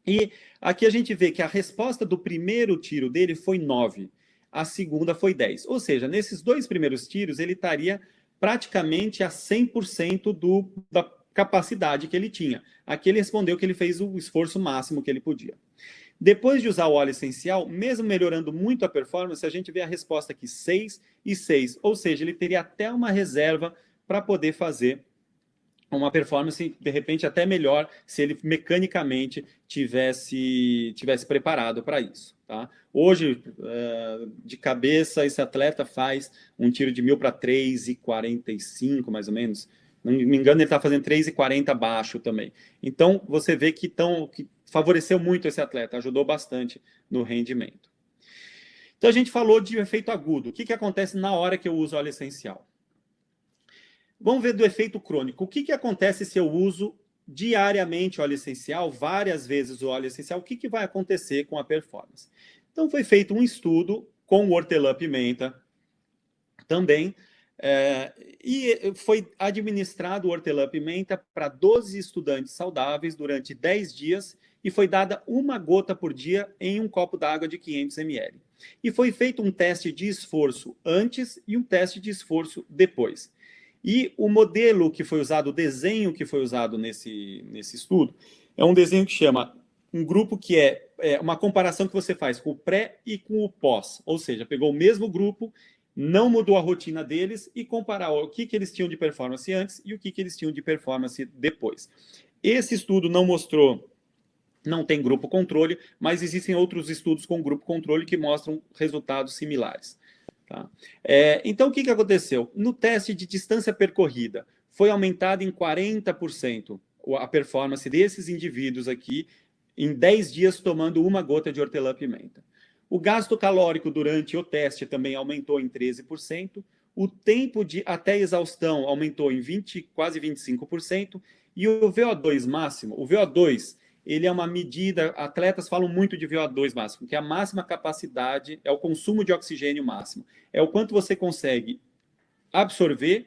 E aqui a gente vê que a resposta do primeiro tiro dele foi 9, a segunda foi 10. Ou seja, nesses 2 primeiros tiros ele estaria praticamente a 100% da capacidade que ele tinha. Aqui ele respondeu que ele fez o esforço máximo que ele podia. Depois de usar o óleo essencial, mesmo melhorando muito a performance, a gente vê a resposta aqui 6 e 6, ou seja, ele teria até uma reserva para poder fazer uma performance, de repente, até melhor se ele mecanicamente tivesse preparado para isso. Tá? Hoje, de cabeça, esse atleta faz um tiro de 1.000 para 3:45, mais ou menos. Não me engano, ele está fazendo 3:40 baixo também. Então, você vê que favoreceu muito esse atleta, ajudou bastante no rendimento. Então, a gente falou de efeito agudo. O que acontece na hora que eu uso óleo essencial? Vamos ver do efeito crônico. O que acontece se eu uso diariamente óleo essencial, várias vezes o óleo essencial? O que vai acontecer com a performance? Então, foi feito um estudo com o hortelã-pimenta também, e foi administrado o hortelã-pimenta para 12 estudantes saudáveis durante 10 dias e foi dada 1 gota por dia em um copo d'água de 500 ml. E foi feito um teste de esforço antes e um teste de esforço depois. E o modelo que foi usado, o desenho que foi usado nesse estudo, é um desenho que chama um grupo que é uma comparação que você faz com o pré e com o pós. Ou seja, pegou o mesmo grupo, não mudou a rotina deles e comparar o que eles tinham de performance antes e o que eles tinham de performance depois. Esse estudo não tem grupo controle, mas existem outros estudos com grupo controle que mostram resultados similares. Tá? Então, o que aconteceu? No teste de distância percorrida, foi aumentada em 40% a performance desses indivíduos aqui, em 10 dias tomando 1 gota de hortelã-pimenta. O gasto calórico durante o teste também aumentou em 13%, o tempo até exaustão aumentou em quase 25%, e o VO2 máximo, o VO2, ele é uma medida, atletas falam muito de VO2 máximo, que é a máxima capacidade, é o consumo de oxigênio máximo, é o quanto você consegue absorver,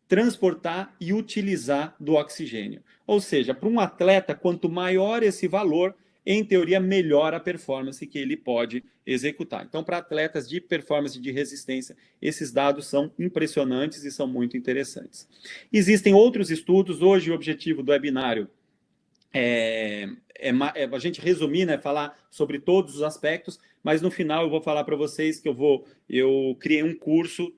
transportar e utilizar do oxigênio. Ou seja, para um atleta, quanto maior esse valor, em teoria, melhor a performance que ele pode executar. Então, para atletas de performance de resistência, esses dados são impressionantes e são muito interessantes. Existem outros estudos, hoje o objetivo do webinário a gente resumir, né, falar sobre todos os aspectos, mas no final eu vou falar para vocês que eu criei um curso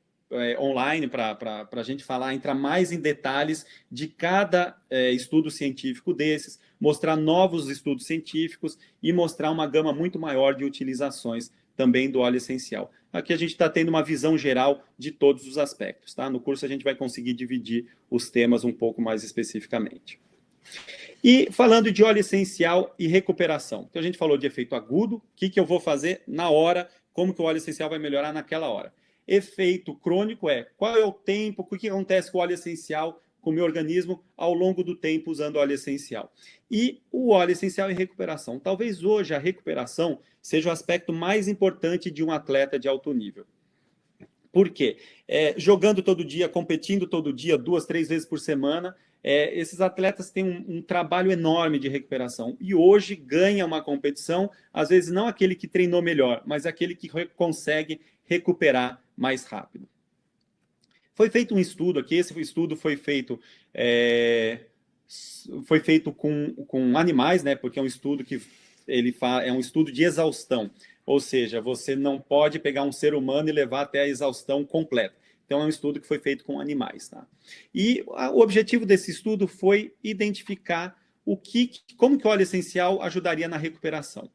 online para a gente entrar mais em detalhes de cada estudo científico desses, mostrar novos estudos científicos e mostrar uma gama muito maior de utilizações também do óleo essencial. aqui a gente está tendo uma visão geral de todos os aspectos, tá? No curso a gente vai conseguir dividir os temas um pouco mais especificamente. E falando de óleo essencial e recuperação. Então a gente falou de efeito agudo, o que eu vou fazer na hora, como que o óleo essencial vai melhorar naquela hora. Efeito crônico qual é o tempo, o que acontece com o óleo essencial com o meu organismo ao longo do tempo usando óleo essencial. E o óleo essencial e recuperação. Talvez hoje a recuperação seja o aspecto mais importante de um atleta de alto nível. Por quê? Jogando todo dia, competindo todo dia, 2, 3 vezes por semana, esses atletas têm um trabalho enorme de recuperação. E hoje ganha uma competição, às vezes não aquele que treinou melhor, mas aquele que consegue recuperar mais rápido. Foi feito um estudo aqui, esse estudo foi feito com animais, né? Porque é um estudo que é um estudo de exaustão. Ou seja, você não pode pegar um ser humano e levar até a exaustão completa. Então, é um estudo que foi feito com animais. Tá? E o objetivo desse estudo foi identificar como que o óleo essencial ajudaria na recuperação.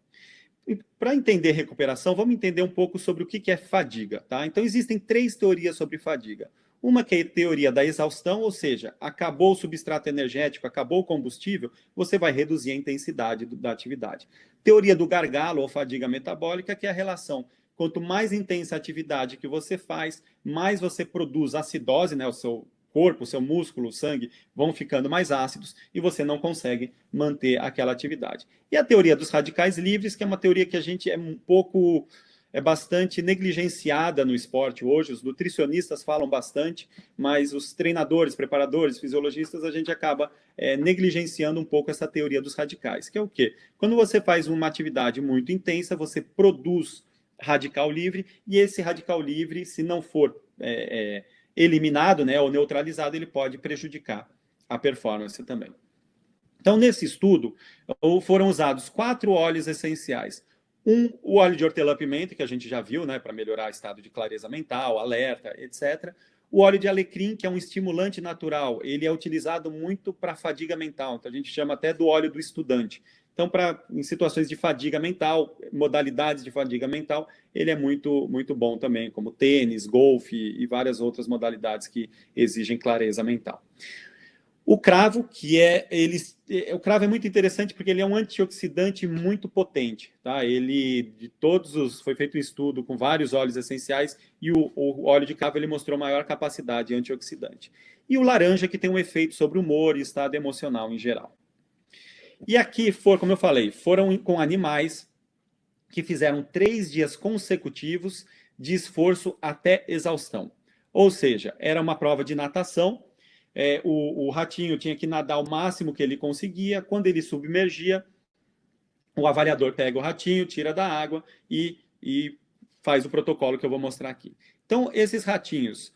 Para entender recuperação, vamos entender um pouco sobre o que é fadiga. Tá? Então, existem 3 teorias sobre fadiga. Uma que é a teoria da exaustão, ou seja, acabou o substrato energético, acabou o combustível, você vai reduzir a intensidade da atividade. Teoria do gargalo ou fadiga metabólica, que é a relação. Quanto mais intensa a atividade que você faz, mais você produz acidose, né? O seu corpo, o seu músculo, o sangue vão ficando mais ácidos e você não consegue manter aquela atividade. E a teoria dos radicais livres, que é uma teoria que a gente é bastante negligenciada no esporte hoje, os nutricionistas falam bastante, mas os treinadores, preparadores, fisiologistas, a gente acaba negligenciando um pouco essa teoria dos radicais, que é o quê? Quando você faz uma atividade muito intensa, você produz radical livre, e esse radical livre, se não for eliminado, né, ou neutralizado, ele pode prejudicar a performance também. Então, nesse estudo, foram usados 4 óleos essenciais. O óleo de hortelã-pimenta, que a gente já viu, né, para melhorar o estado de clareza mental, alerta, etc. O óleo de alecrim, que é um estimulante natural, ele é utilizado muito para fadiga mental, então a gente chama até do óleo do estudante. Então, em situações de fadiga mental, modalidades de fadiga mental, ele é muito, muito bom também, como tênis, golfe e várias outras modalidades que exigem clareza mental. O cravo, o cravo é muito interessante porque ele é um antioxidante muito potente, tá? Foi feito um estudo com vários óleos essenciais e o óleo de cravo ele mostrou maior capacidade antioxidante. E o laranja, que tem um efeito sobre o humor e estado emocional em geral. E aqui, como eu falei, foram com animais que fizeram 3 dias consecutivos de esforço até exaustão. Ou seja, era uma prova de natação, o ratinho tinha que nadar o máximo que ele conseguia. Quando ele submergia, o avaliador pega o ratinho, tira da água e faz o protocolo que eu vou mostrar aqui. Então, esses ratinhos,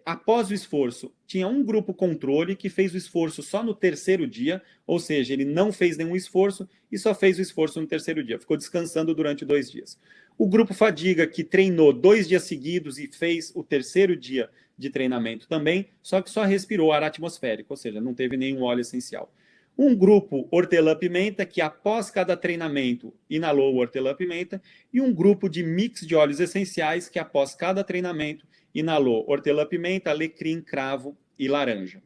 após o esforço, tinha um grupo controle que fez o esforço só no 3º dia, ou seja, ele não fez nenhum esforço e só fez o esforço no 3º dia, ficou descansando durante 2 dias. O grupo fadiga, que treinou 2 dias seguidos e fez o 3º dia de treinamento também, só que só respirou ar atmosférico, ou seja, não teve nenhum óleo essencial. Um grupo hortelã-pimenta, que após cada treinamento inalou hortelã-pimenta, e um grupo de mix de óleos essenciais, que após cada treinamento inalou hortelã-pimenta, alecrim, cravo e laranja.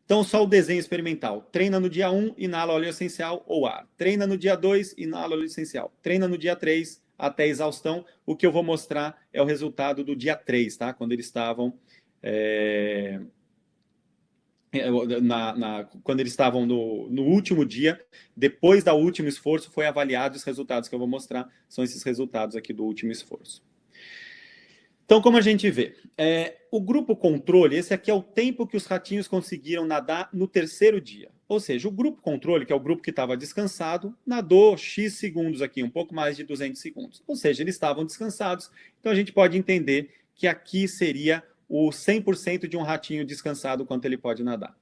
Então, só o desenho experimental. Treina no dia 1, inala óleo essencial ou ar. Treina no dia 2, inala óleo essencial. Treina no dia 3, até exaustão. O que eu vou mostrar é o resultado do dia 3, tá? Quando eles estavam... quando eles estavam no último dia, depois do último esforço, foi avaliado os resultados que eu vou mostrar. São esses resultados aqui do último esforço. Então, como a gente vê, o grupo controle, esse aqui é o tempo que os ratinhos conseguiram nadar no 3º dia. Ou seja, o grupo controle, que é o grupo que estava descansado, nadou X segundos aqui, um pouco mais de 200 segundos. Ou seja, eles estavam descansados. Então, a gente pode entender que aqui seria o 100% de um ratinho descansado quanto ele pode nadar.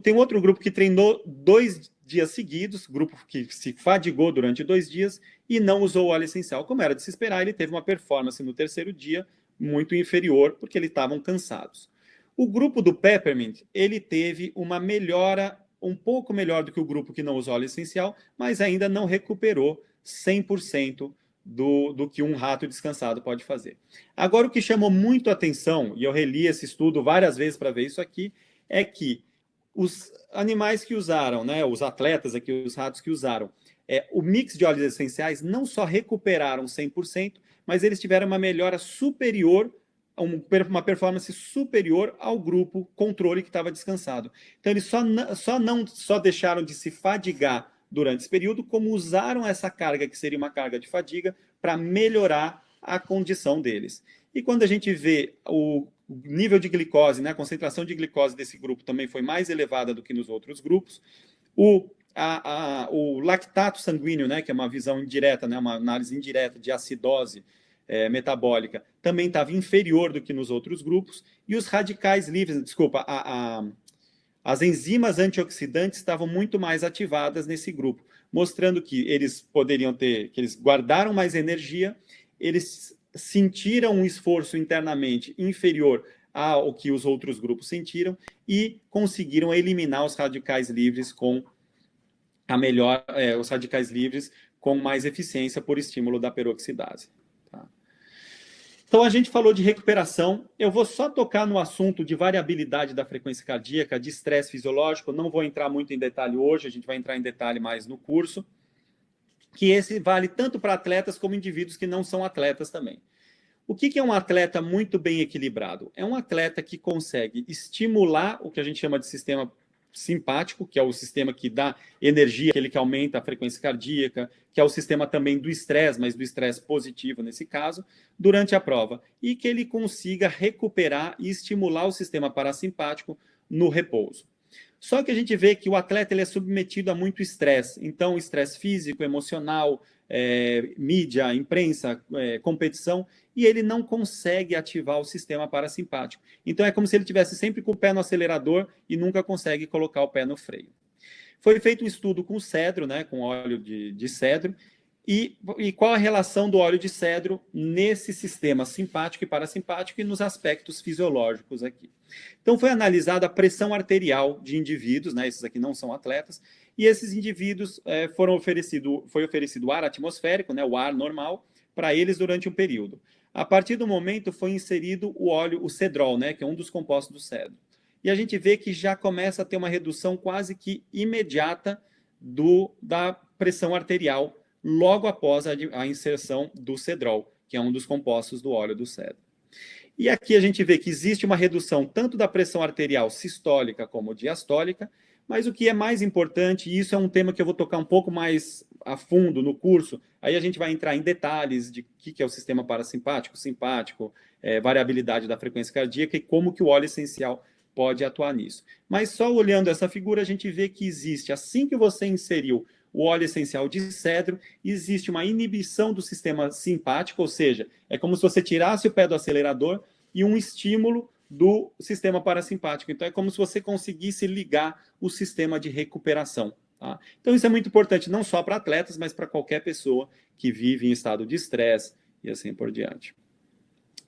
Tem outro grupo que treinou 2 dias seguidos, grupo que se fadigou durante 2 dias e não usou o óleo essencial. Como era de se esperar, ele teve uma performance no 3º dia muito inferior, porque eles estavam cansados. O grupo do Peppermint, ele teve uma melhora um pouco melhor do que o grupo que não usou óleo essencial, mas ainda não recuperou 100% do que um rato descansado pode fazer. Agora, o que chamou muito a atenção, e eu reli esse estudo várias vezes para ver isso aqui, é que os animais que usaram, né, os atletas aqui, os ratos que usaram, o mix de óleos essenciais não só recuperaram 100%, mas eles tiveram uma melhora superior, uma performance superior ao grupo controle que estava descansado. Então, eles não só deixaram de se fadigar durante esse período, como usaram essa carga, que seria uma carga de fadiga, para melhorar a condição deles. E quando a gente vê o nível de glicose, né, a concentração de glicose desse grupo também foi mais elevada do que nos outros grupos, o lactato sanguíneo, né, que é uma visão indireta, né, uma análise indireta de acidose metabólica, também estava inferior do que nos outros grupos, e os radicais livres, desculpa, as enzimas antioxidantes estavam muito mais ativadas nesse grupo, mostrando que eles poderiam ter, que eles guardaram mais energia, eles sentiram um esforço internamente inferior ao que os outros grupos sentiram e conseguiram eliminar os radicais livres com os radicais livres com mais eficiência por estímulo da peroxidase. Tá? Então, a gente falou de recuperação. Eu vou só tocar no assunto de variabilidade da frequência cardíaca, de estresse fisiológico. Não vou entrar muito em detalhe hoje, a gente vai entrar em detalhe mais no curso. Que esse vale tanto para atletas como indivíduos que não são atletas também. O que é um atleta muito bem equilibrado? É um atleta que consegue estimular o que a gente chama de sistema simpático, que é o sistema que dá energia, aquele que aumenta a frequência cardíaca, que é o sistema também do estresse, mas do estresse positivo nesse caso, durante a prova, e que ele consiga recuperar e estimular o sistema parasimpático no repouso. Só que a gente vê que o atleta ele é submetido a muito estresse, então estresse físico, emocional, mídia, imprensa, competição, e ele não consegue ativar o sistema parasimpático. Então é como se ele estivesse sempre com o pé no acelerador e nunca consegue colocar o pé no freio. Foi feito um estudo com cedro, né, com óleo de cedro, e qual a relação do óleo de cedro nesse sistema simpático e parasimpático e nos aspectos fisiológicos aqui. Então foi analisada a pressão arterial de indivíduos, né, esses aqui não são atletas, e esses indivíduos foi oferecido ar atmosférico, né, o ar normal, para eles durante um período. A partir do momento foi inserido o cedrol, né, que é um dos compostos do cedro. E a gente vê que já começa a ter uma redução quase que imediata da pressão arterial logo após a inserção do cedrol, que é um dos compostos do óleo do cedro. E aqui a gente vê que existe uma redução tanto da pressão arterial sistólica como diastólica, mas o que é mais importante, e isso é um tema que eu vou tocar um pouco mais a fundo no curso, aí a gente vai entrar em detalhes de o que é o sistema parasimpático, simpático, variabilidade da frequência cardíaca e como que o óleo essencial pode atuar nisso. Mas só olhando essa figura, a gente vê que existe, assim que você inseriu o óleo essencial de cedro, existe uma inibição do sistema simpático, ou seja, é como se você tirasse o pé do acelerador e um estímulo do sistema parasimpático. Então, é como se você conseguisse ligar o sistema de recuperação. Tá? Então, isso é muito importante, não só para atletas, mas para qualquer pessoa que vive em estado de estresse e assim por diante.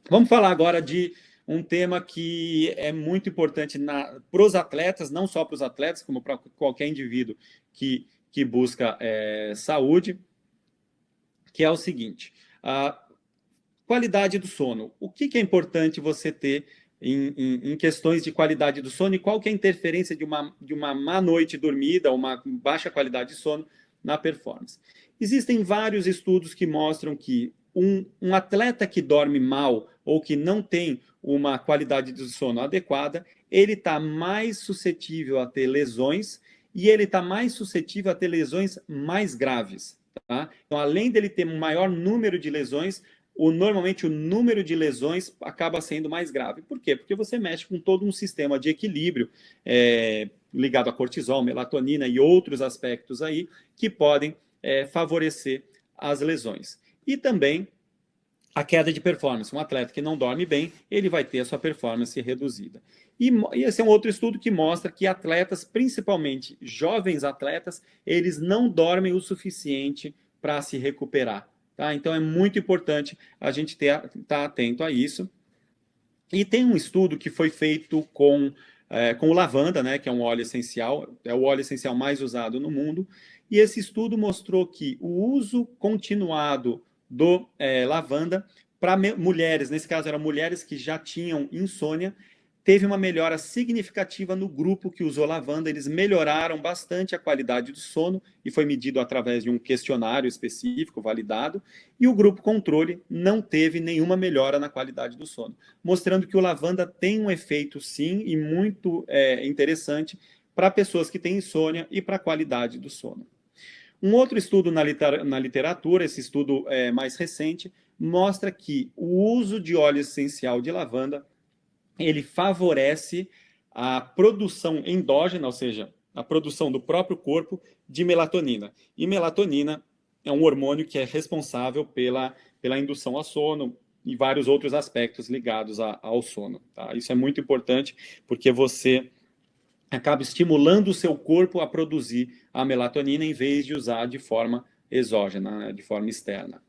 Vamos falar agora de um tema que é muito importante para os atletas, não só para os atletas, como para qualquer indivíduo que busca saúde, que é o seguinte, a qualidade do sono. O que é importante você ter em questões de qualidade do sono e qual que é a interferência de uma má noite dormida, uma baixa qualidade de sono na performance? Existem vários estudos que mostram que um atleta que dorme mal ou que não tem uma qualidade de sono adequada, ele está mais suscetível a ter lesões e ele está mais suscetível a ter lesões mais graves. Tá? Então, além dele ter um maior número de lesões, normalmente o número de lesões acaba sendo mais grave. Por quê? Porque você mexe com todo um sistema de equilíbrio ligado a cortisol, melatonina e outros aspectos aí que podem favorecer as lesões. E também a queda de performance. Um atleta que não dorme bem, ele vai ter a sua performance reduzida. E esse é um outro estudo que mostra que atletas, principalmente jovens atletas, eles não dormem o suficiente para se recuperar. Tá? Então é muito importante a gente estar atento a isso. E tem um estudo que foi feito com o lavanda, né, que é um óleo essencial, é o óleo essencial mais usado no mundo, e esse estudo mostrou que o uso continuado do lavanda para mulheres, nesse caso eram mulheres que já tinham insônia, teve uma melhora significativa no grupo que usou lavanda, eles melhoraram bastante a qualidade do sono, e foi medido através de um questionário específico, validado, e o grupo controle não teve nenhuma melhora na qualidade do sono, mostrando que o lavanda tem um efeito, sim, e muito interessante para pessoas que têm insônia e para a qualidade do sono. Um outro estudo na literatura, esse estudo mais recente, mostra que o uso de óleo essencial de lavanda ele favorece a produção endógena, ou seja, a produção do próprio corpo de melatonina. E melatonina é um hormônio que é responsável pela indução ao sono e vários outros aspectos ligados ao sono. Tá? Isso é muito importante porque você acaba estimulando o seu corpo a produzir a melatonina em vez de usar de forma exógena, né, de forma externa.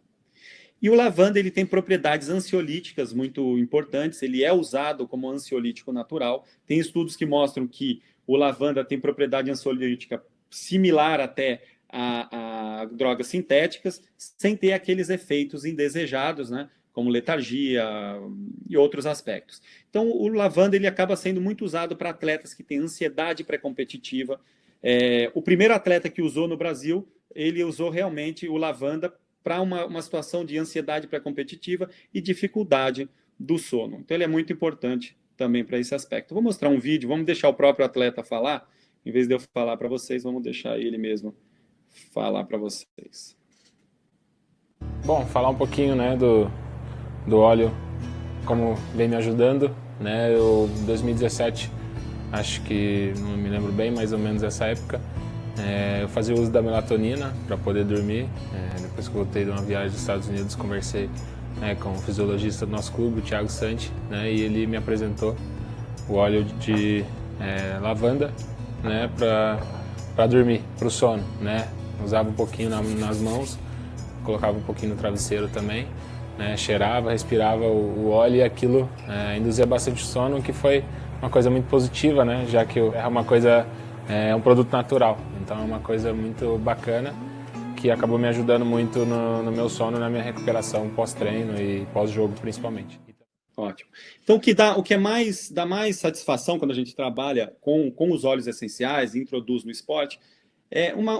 E o lavanda ele tem propriedades ansiolíticas muito importantes, ele é usado como ansiolítico natural. Tem estudos que mostram que o lavanda tem propriedade ansiolítica similar até a drogas sintéticas, sem ter aqueles efeitos indesejados, né, como letargia e outros aspectos. Então, o lavanda ele acaba sendo muito usado para atletas que têm ansiedade pré-competitiva. O primeiro atleta que usou no Brasil, ele usou realmente o lavanda para uma situação de ansiedade pré-competitiva e dificuldade do sono. Então, ele é muito importante também para esse aspecto. Vou mostrar um vídeo, vamos deixar o próprio atleta falar, em vez de eu falar para vocês, vamos deixar ele mesmo falar para vocês. Bom, falar um pouquinho, né, do óleo, como vem me ajudando, né, eu, em 2017, acho que, não me lembro bem, mais ou menos essa época, eu fazia uso da melatonina para poder dormir. Depois que eu voltei de uma viagem dos Estados Unidos, conversei com o fisiologista do nosso clube, o Thiago Santi, né, e ele me apresentou o óleo de lavanda, né, para dormir, para o sono, né. Usava um pouquinho nas mãos, colocava um pouquinho no travesseiro também, né, cheirava, respirava o óleo, e aquilo induzia bastante sono, que foi uma coisa muito positiva, né, já que é uma coisa, um produto natural, então é uma coisa muito bacana, que acabou me ajudando muito no meu sono, na minha recuperação pós-treino e pós-jogo principalmente. Ótimo. Então, o que dá mais satisfação quando a gente trabalha com os óleos essenciais e introduz no esporte,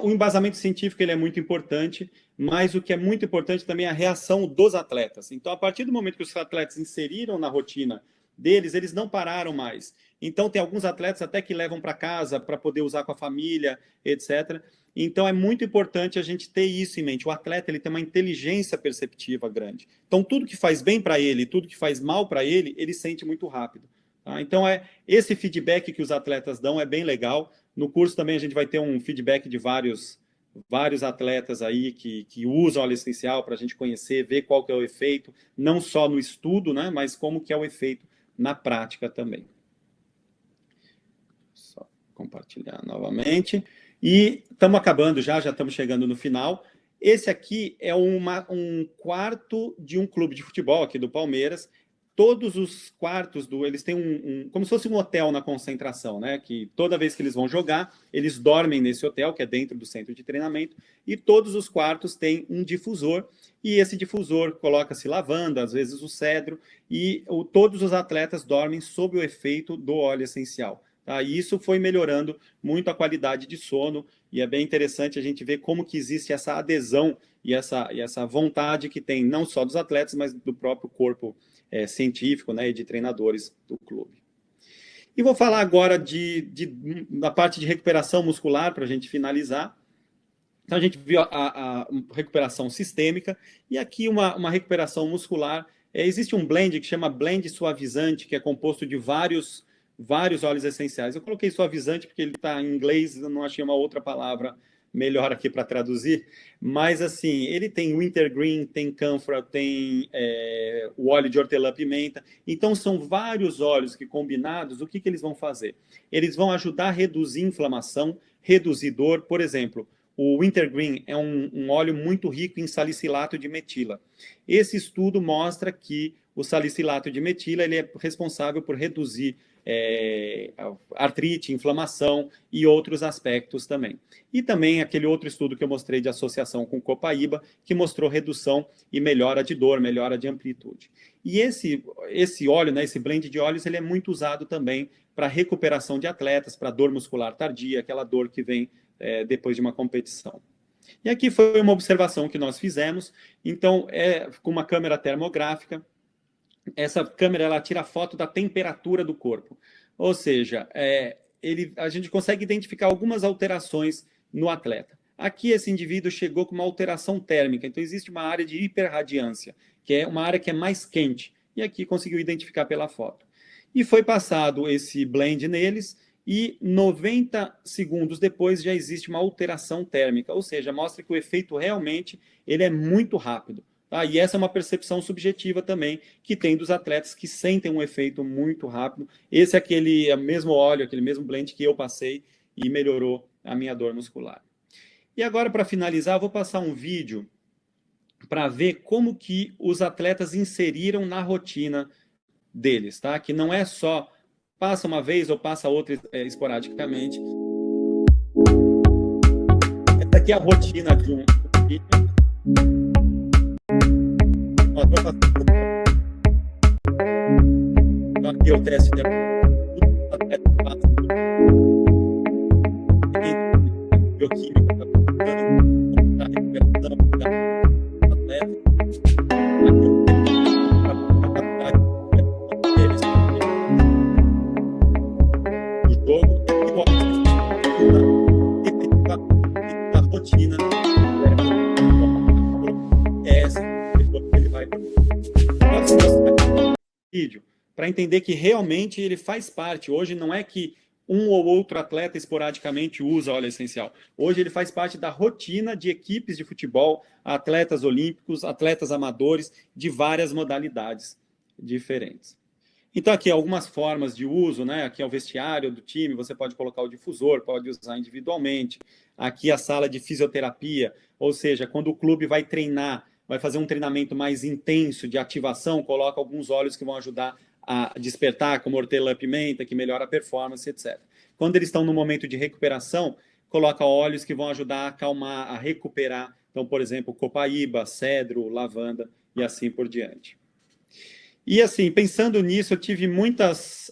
o embasamento científico ele é muito importante, mas o que é muito importante também é a reação dos atletas. Então, a partir do momento que os atletas inseriram na rotina deles, eles não pararam mais. Então, tem alguns atletas até que levam para casa para poder usar com a família, etc. Então, é muito importante a gente ter isso em mente. O atleta ele tem uma inteligência perceptiva grande. Então, tudo que faz bem para ele, tudo que faz mal para ele, ele sente muito rápido. Tá? Então, esse feedback que os atletas dão é bem legal. No curso também a gente vai ter um feedback de vários atletas aí que usam óleo essencial para a gente conhecer, ver qual que é o efeito, não só no estudo, né, mas como que é o efeito na prática também. Só compartilhar novamente. E estamos acabando já estamos chegando no final. Esse aqui é um quarto de um clube de futebol aqui do Palmeiras. Todos os quartos eles têm como se fosse um hotel na concentração, né? Que toda vez que eles vão jogar, eles dormem nesse hotel, que é dentro do centro de treinamento, e todos os quartos têm um difusor, e esse difusor coloca-se lavanda, às vezes o cedro, e todos os atletas dormem sob o efeito do óleo essencial. Tá? E isso foi melhorando muito a qualidade de sono, e é bem interessante a gente ver como que existe essa adesão e essa vontade que tem não só dos atletas, mas do próprio corpo científico, né, e de treinadores do clube. E vou falar agora da parte de recuperação muscular, para a gente finalizar. Então, a gente viu a recuperação sistêmica, e aqui uma recuperação muscular. Existe um blend que chama blend suavizante, que é composto de vários óleos essenciais. Eu coloquei suavizante porque ele está em inglês, eu não achei uma outra palavra melhor aqui para traduzir, mas assim, ele tem wintergreen, tem camphor, tem o óleo de hortelã-pimenta, então são vários óleos que combinados, o que eles vão fazer? Eles vão ajudar a reduzir inflamação, reduzir dor. Por exemplo, o wintergreen é um óleo muito rico em salicilato de metila. Esse estudo mostra que o salicilato de metila ele é responsável por reduzir artrite, inflamação e outros aspectos também. E também aquele outro estudo que eu mostrei de associação com copaíba, que mostrou redução e melhora de dor, melhora de amplitude. E esse óleo, né, esse blend de óleos, ele é muito usado também para recuperação de atletas, para dor muscular tardia, aquela dor que vem depois de uma competição. E aqui foi uma observação que nós fizemos, então, com uma câmera termográfica. Essa câmera ela tira foto da temperatura do corpo, ou seja, a gente consegue identificar algumas alterações no atleta. Aqui esse indivíduo chegou com uma alteração térmica, então existe uma área de hiperradiância, que é uma área que é mais quente, e aqui conseguiu identificar pela foto. E foi passado esse blend neles, e 90 segundos depois já existe uma alteração térmica, ou seja, mostra que o efeito realmente ele é muito rápido. Tá? E essa é uma percepção subjetiva também que tem dos atletas que sentem um efeito muito rápido. Esse é aquele mesmo óleo, aquele mesmo blend que eu passei e melhorou a minha dor muscular. E agora, para finalizar, eu vou passar um vídeo para ver como que os atletas inseriram na rotina deles, tá? Que não é só passa uma vez ou passa outra esporadicamente. Essa aqui é a rotina de um time. Aqui o teste de bioquímica da recuperação do atleta. O jogo e a rotina ele vai vídeo para entender que realmente ele faz parte. Hoje não é que um ou outro atleta esporadicamente usa óleo essencial. Hoje ele faz parte da rotina de equipes de futebol, atletas olímpicos, atletas amadores de várias modalidades diferentes. Então aqui algumas formas de uso, né? Aqui é o vestiário do time, você pode colocar o difusor, pode usar individualmente. Aqui a sala de fisioterapia, ou seja, quando o clube vai treinar, vai fazer um treinamento mais intenso de ativação, coloca alguns óleos que vão ajudar a despertar, como hortelã-pimenta, que melhora a performance, etc. Quando eles estão no momento de recuperação, coloca óleos que vão ajudar a acalmar, a recuperar. Então, por exemplo, copaíba, cedro, lavanda e assim por diante. E assim, pensando nisso, eu tive muitas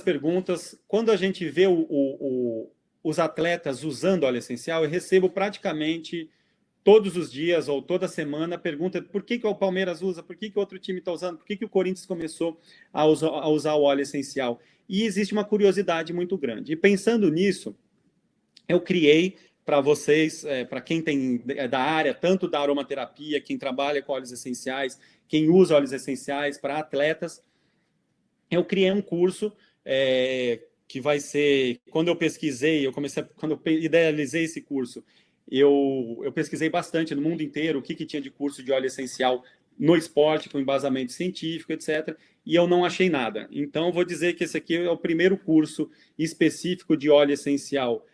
perguntas. Quando a gente vê os atletas usando óleo essencial, eu recebo praticamente todos os dias ou toda semana pergunta por que o Palmeiras usa, por que outro time está usando, por que o Corinthians começou a usar o óleo essencial. E existe uma curiosidade muito grande. E pensando nisso, eu criei para vocês, para quem tem da área, tanto da aromaterapia, quem trabalha com óleos essenciais, quem usa óleos essenciais, para atletas, eu criei um curso que vai ser, quando eu pesquisei, quando eu idealizei esse curso, eu pesquisei bastante no mundo inteiro o que tinha de curso de óleo essencial no esporte, com embasamento científico, etc. E eu não achei nada. Então, vou dizer que esse aqui é o primeiro curso específico de óleo essencial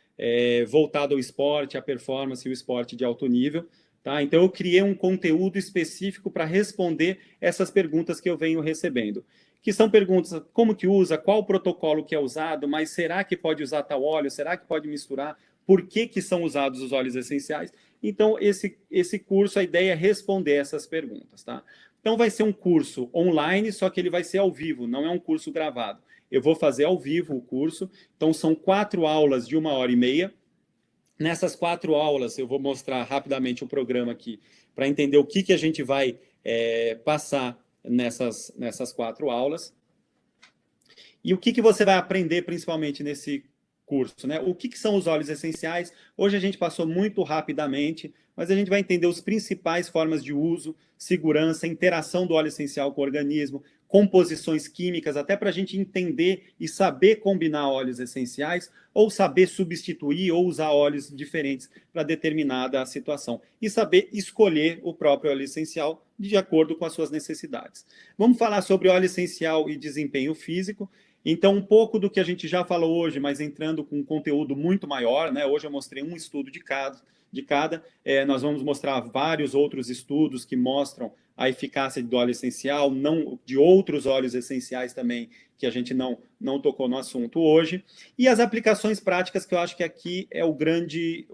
voltado ao esporte, à performance e o esporte de alto nível. Tá? Então, eu criei um conteúdo específico para responder essas perguntas que eu venho recebendo. Que são perguntas, como que usa, qual o protocolo que é usado, mas será que pode usar tal óleo, será que pode misturar? Por que são usados os óleos essenciais? Então, esse curso, a ideia é responder essas perguntas, tá? Então, vai ser um curso online, só que ele vai ser ao vivo, não é um curso gravado. Eu vou fazer ao vivo o curso, então são 4 aulas de 1h30. Nessas 4 aulas, eu vou mostrar rapidamente o programa aqui, para entender o que a gente vai passar nessas 4 aulas. E o que você vai aprender, principalmente, nesse curso, né? O que são os óleos essenciais? Hoje a gente passou muito rapidamente, mas a gente vai entender as principais formas de uso, segurança, interação do óleo essencial com o organismo, composições químicas, até para a gente entender e saber combinar óleos essenciais, ou saber substituir ou usar óleos diferentes para determinada situação. E saber escolher o próprio óleo essencial de acordo com as suas necessidades. Vamos falar sobre óleo essencial e desempenho físico. Então, um pouco do que a gente já falou hoje, mas entrando com um conteúdo muito maior, né? Hoje eu mostrei um estudo de cada. Nós vamos mostrar vários outros estudos que mostram a eficácia do óleo essencial, não de outros óleos essenciais também, que a gente não tocou no assunto hoje, e as aplicações práticas, que eu acho que aqui é o grande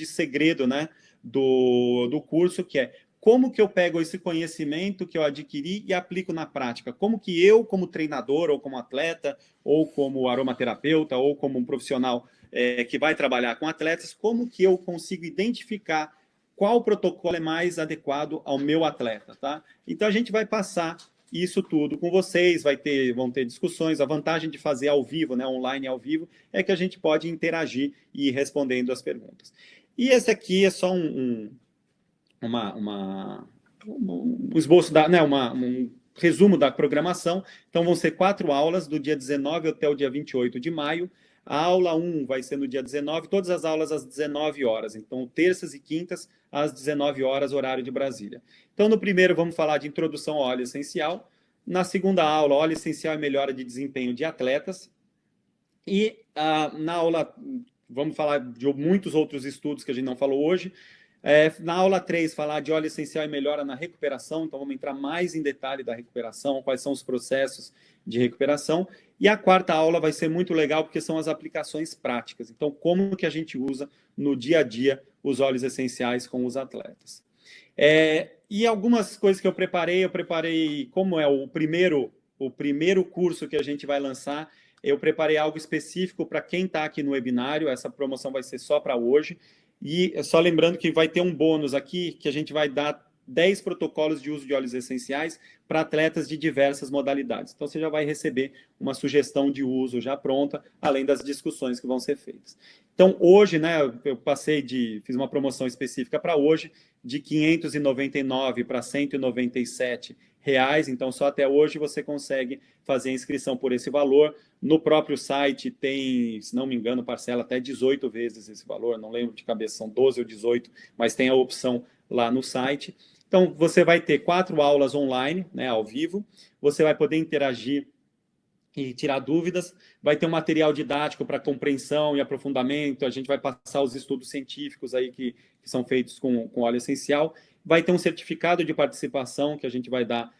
segredo, né, do curso, que é como que eu pego esse conhecimento que eu adquiri e aplico na prática? Como que eu, como treinador, ou como atleta, ou como aromaterapeuta, ou como um profissional que vai trabalhar com atletas, como que eu consigo identificar qual protocolo é mais adequado ao meu atleta, tá? Então, a gente vai passar isso tudo com vocês, vão ter discussões. A vantagem de fazer ao vivo, né, online ao vivo, é que a gente pode interagir e ir respondendo as perguntas. E esse aqui é só um esboço, um resumo da programação. Então, vão ser 4 aulas, do dia 19 até o dia 28 de maio. A aula 1 vai ser no dia 19, todas as aulas às 19 horas. Então, terças e quintas, às 19 horas, horário de Brasília. Então, no primeiro, vamos falar de introdução ao óleo essencial. Na segunda aula, óleo essencial e melhora de desempenho de atletas. E na aula, vamos falar de muitos outros estudos que a gente não falou hoje. Na aula 3, falar de óleo essencial e melhora na recuperação. Então, vamos entrar mais em detalhe da recuperação, quais são os processos de recuperação. E a quarta aula vai ser muito legal, porque são as aplicações práticas. Então, como que a gente usa no dia a dia os óleos essenciais com os atletas. E algumas coisas que eu preparei, como é o primeiro curso que a gente vai lançar, eu preparei algo específico para quem está aqui no webinário. Essa promoção vai ser só para hoje. E só lembrando que vai ter um bônus aqui, que a gente vai dar 10 protocolos de uso de óleos essenciais para atletas de diversas modalidades. Então, você já vai receber uma sugestão de uso já pronta, além das discussões que vão ser feitas. Então, hoje, né, eu fiz uma promoção específica para hoje, de R$ 599 para R$ 197. Então, só até hoje você consegue fazer a inscrição por esse valor. No próprio site tem, se não me engano, parcela até 18 vezes esse valor, não lembro de cabeça, são 12 ou 18, mas tem a opção lá no site. Então, você vai ter 4 aulas online, né, ao vivo, você vai poder interagir e tirar dúvidas, vai ter um material didático para compreensão e aprofundamento, a gente vai passar os estudos científicos aí que são feitos com óleo essencial, vai ter um certificado de participação que a gente vai dar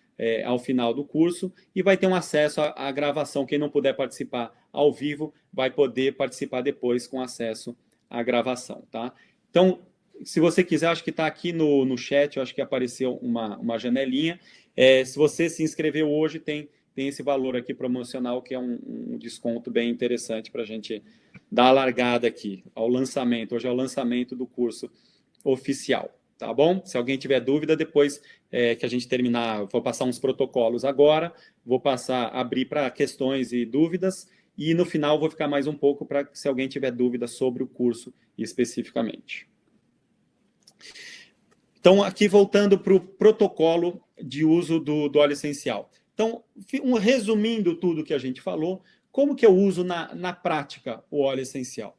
ao final do curso, e vai ter um acesso à gravação. Quem não puder participar ao vivo vai poder participar depois com acesso à gravação, tá? Então, se você quiser, acho que está aqui no chat, eu acho que apareceu uma janelinha. Se você se inscreveu hoje, tem esse valor aqui promocional, que é um desconto bem interessante para a gente dar a largada aqui ao lançamento. Hoje é o lançamento do curso oficial, tá bom? Se alguém tiver dúvida, depois que a gente terminar, vou passar uns protocolos agora, vou abrir para questões e dúvidas, e no final vou ficar mais um pouco para se alguém tiver dúvida sobre o curso especificamente. Então, aqui voltando para o protocolo de uso do óleo essencial. Então, resumindo tudo que a gente falou, como que eu uso na prática o óleo essencial?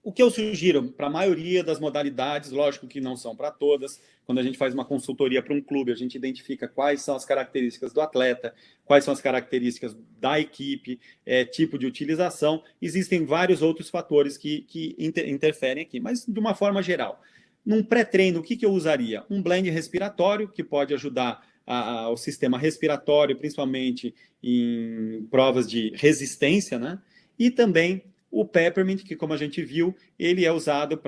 O que eu sugiro para a maioria das modalidades, lógico que não são para todas, quando a gente faz uma consultoria para um clube, a gente identifica quais são as características do atleta, quais são as características da equipe, tipo de utilização. Existem vários outros fatores que interferem aqui, mas de uma forma geral. Num pré-treino, o que eu usaria? Um blend respiratório, que pode ajudar ao sistema respiratório, principalmente em provas de resistência, né? E também o peppermint, que, como a gente viu, ele é usado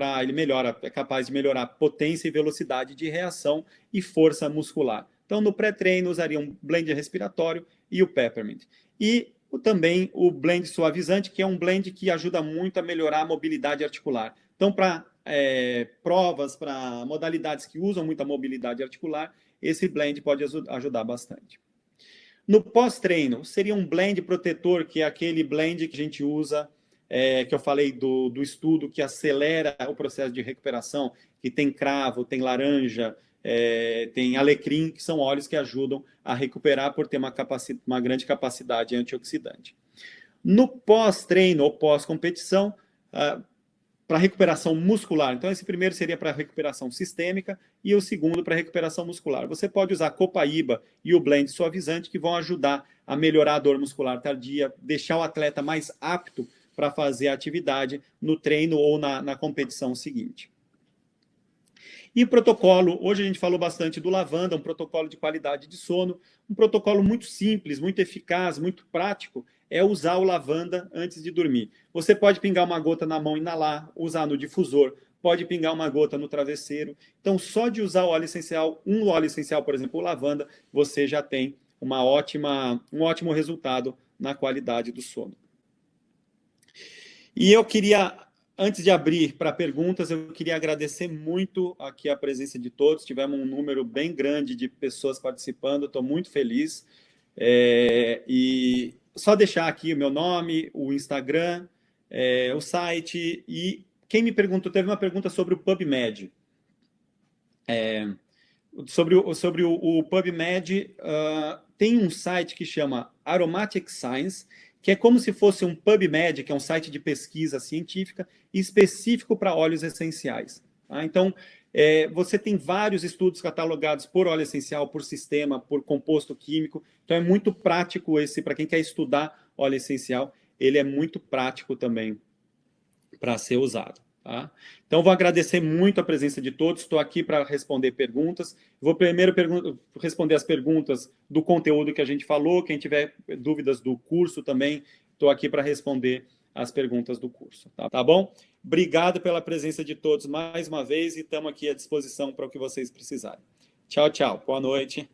é capaz de melhorar potência e velocidade de reação e força muscular. Então, no pré-treino, usaria um blend respiratório e o peppermint. E também o blend suavizante, que é um blend que ajuda muito a melhorar a mobilidade articular. Então, para provas, para modalidades que usam muita mobilidade articular, esse blend pode ajudar bastante. No pós-treino, seria um blend protetor, que é aquele blend que a gente usa, que eu falei do estudo que acelera o processo de recuperação, que tem cravo, tem laranja, tem alecrim, que são óleos que ajudam a recuperar por ter uma grande capacidade antioxidante. No pós-treino ou pós-competição, para recuperação muscular, então esse primeiro seria para recuperação sistêmica e o segundo para recuperação muscular. Você pode usar a copaíba e o blend suavizante, que vão ajudar a melhorar a dor muscular tardia, deixar o atleta mais apto para fazer a atividade no treino ou na competição seguinte. E protocolo, hoje a gente falou bastante do lavanda, um protocolo de qualidade de sono, um protocolo muito simples, muito eficaz, muito prático, é usar o lavanda antes de dormir. Você pode pingar uma gota na mão e inalar, usar no difusor, pode pingar uma gota no travesseiro. Então, só de usar o óleo essencial, um óleo essencial, por exemplo, o lavanda, você já tem um ótimo resultado na qualidade do sono. E eu queria, antes de abrir para perguntas, eu queria agradecer muito aqui a presença de todos. Tivemos um número bem grande de pessoas participando, estou muito feliz. E só deixar aqui o meu nome, o Instagram, o site. E quem me perguntou, teve uma pergunta sobre o PubMed. Sobre o PubMed, tem um site que chama Aromatic Science, que é como se fosse um PubMed, que é um site de pesquisa científica específico para óleos essenciais. Tá? Então, você tem vários estudos catalogados por óleo essencial, por sistema, por composto químico. Então, é muito prático esse, para quem quer estudar óleo essencial, ele é muito prático também para ser usado. Tá? Então, vou agradecer muito a presença de todos. Estou aqui para responder perguntas. Vou primeiro responder as perguntas do conteúdo que a gente falou. Quem tiver dúvidas do curso também, estou aqui para responder as perguntas do curso. Tá bom? Obrigado pela presença de todos mais uma vez e estamos aqui à disposição para o que vocês precisarem. Tchau, tchau. Boa noite.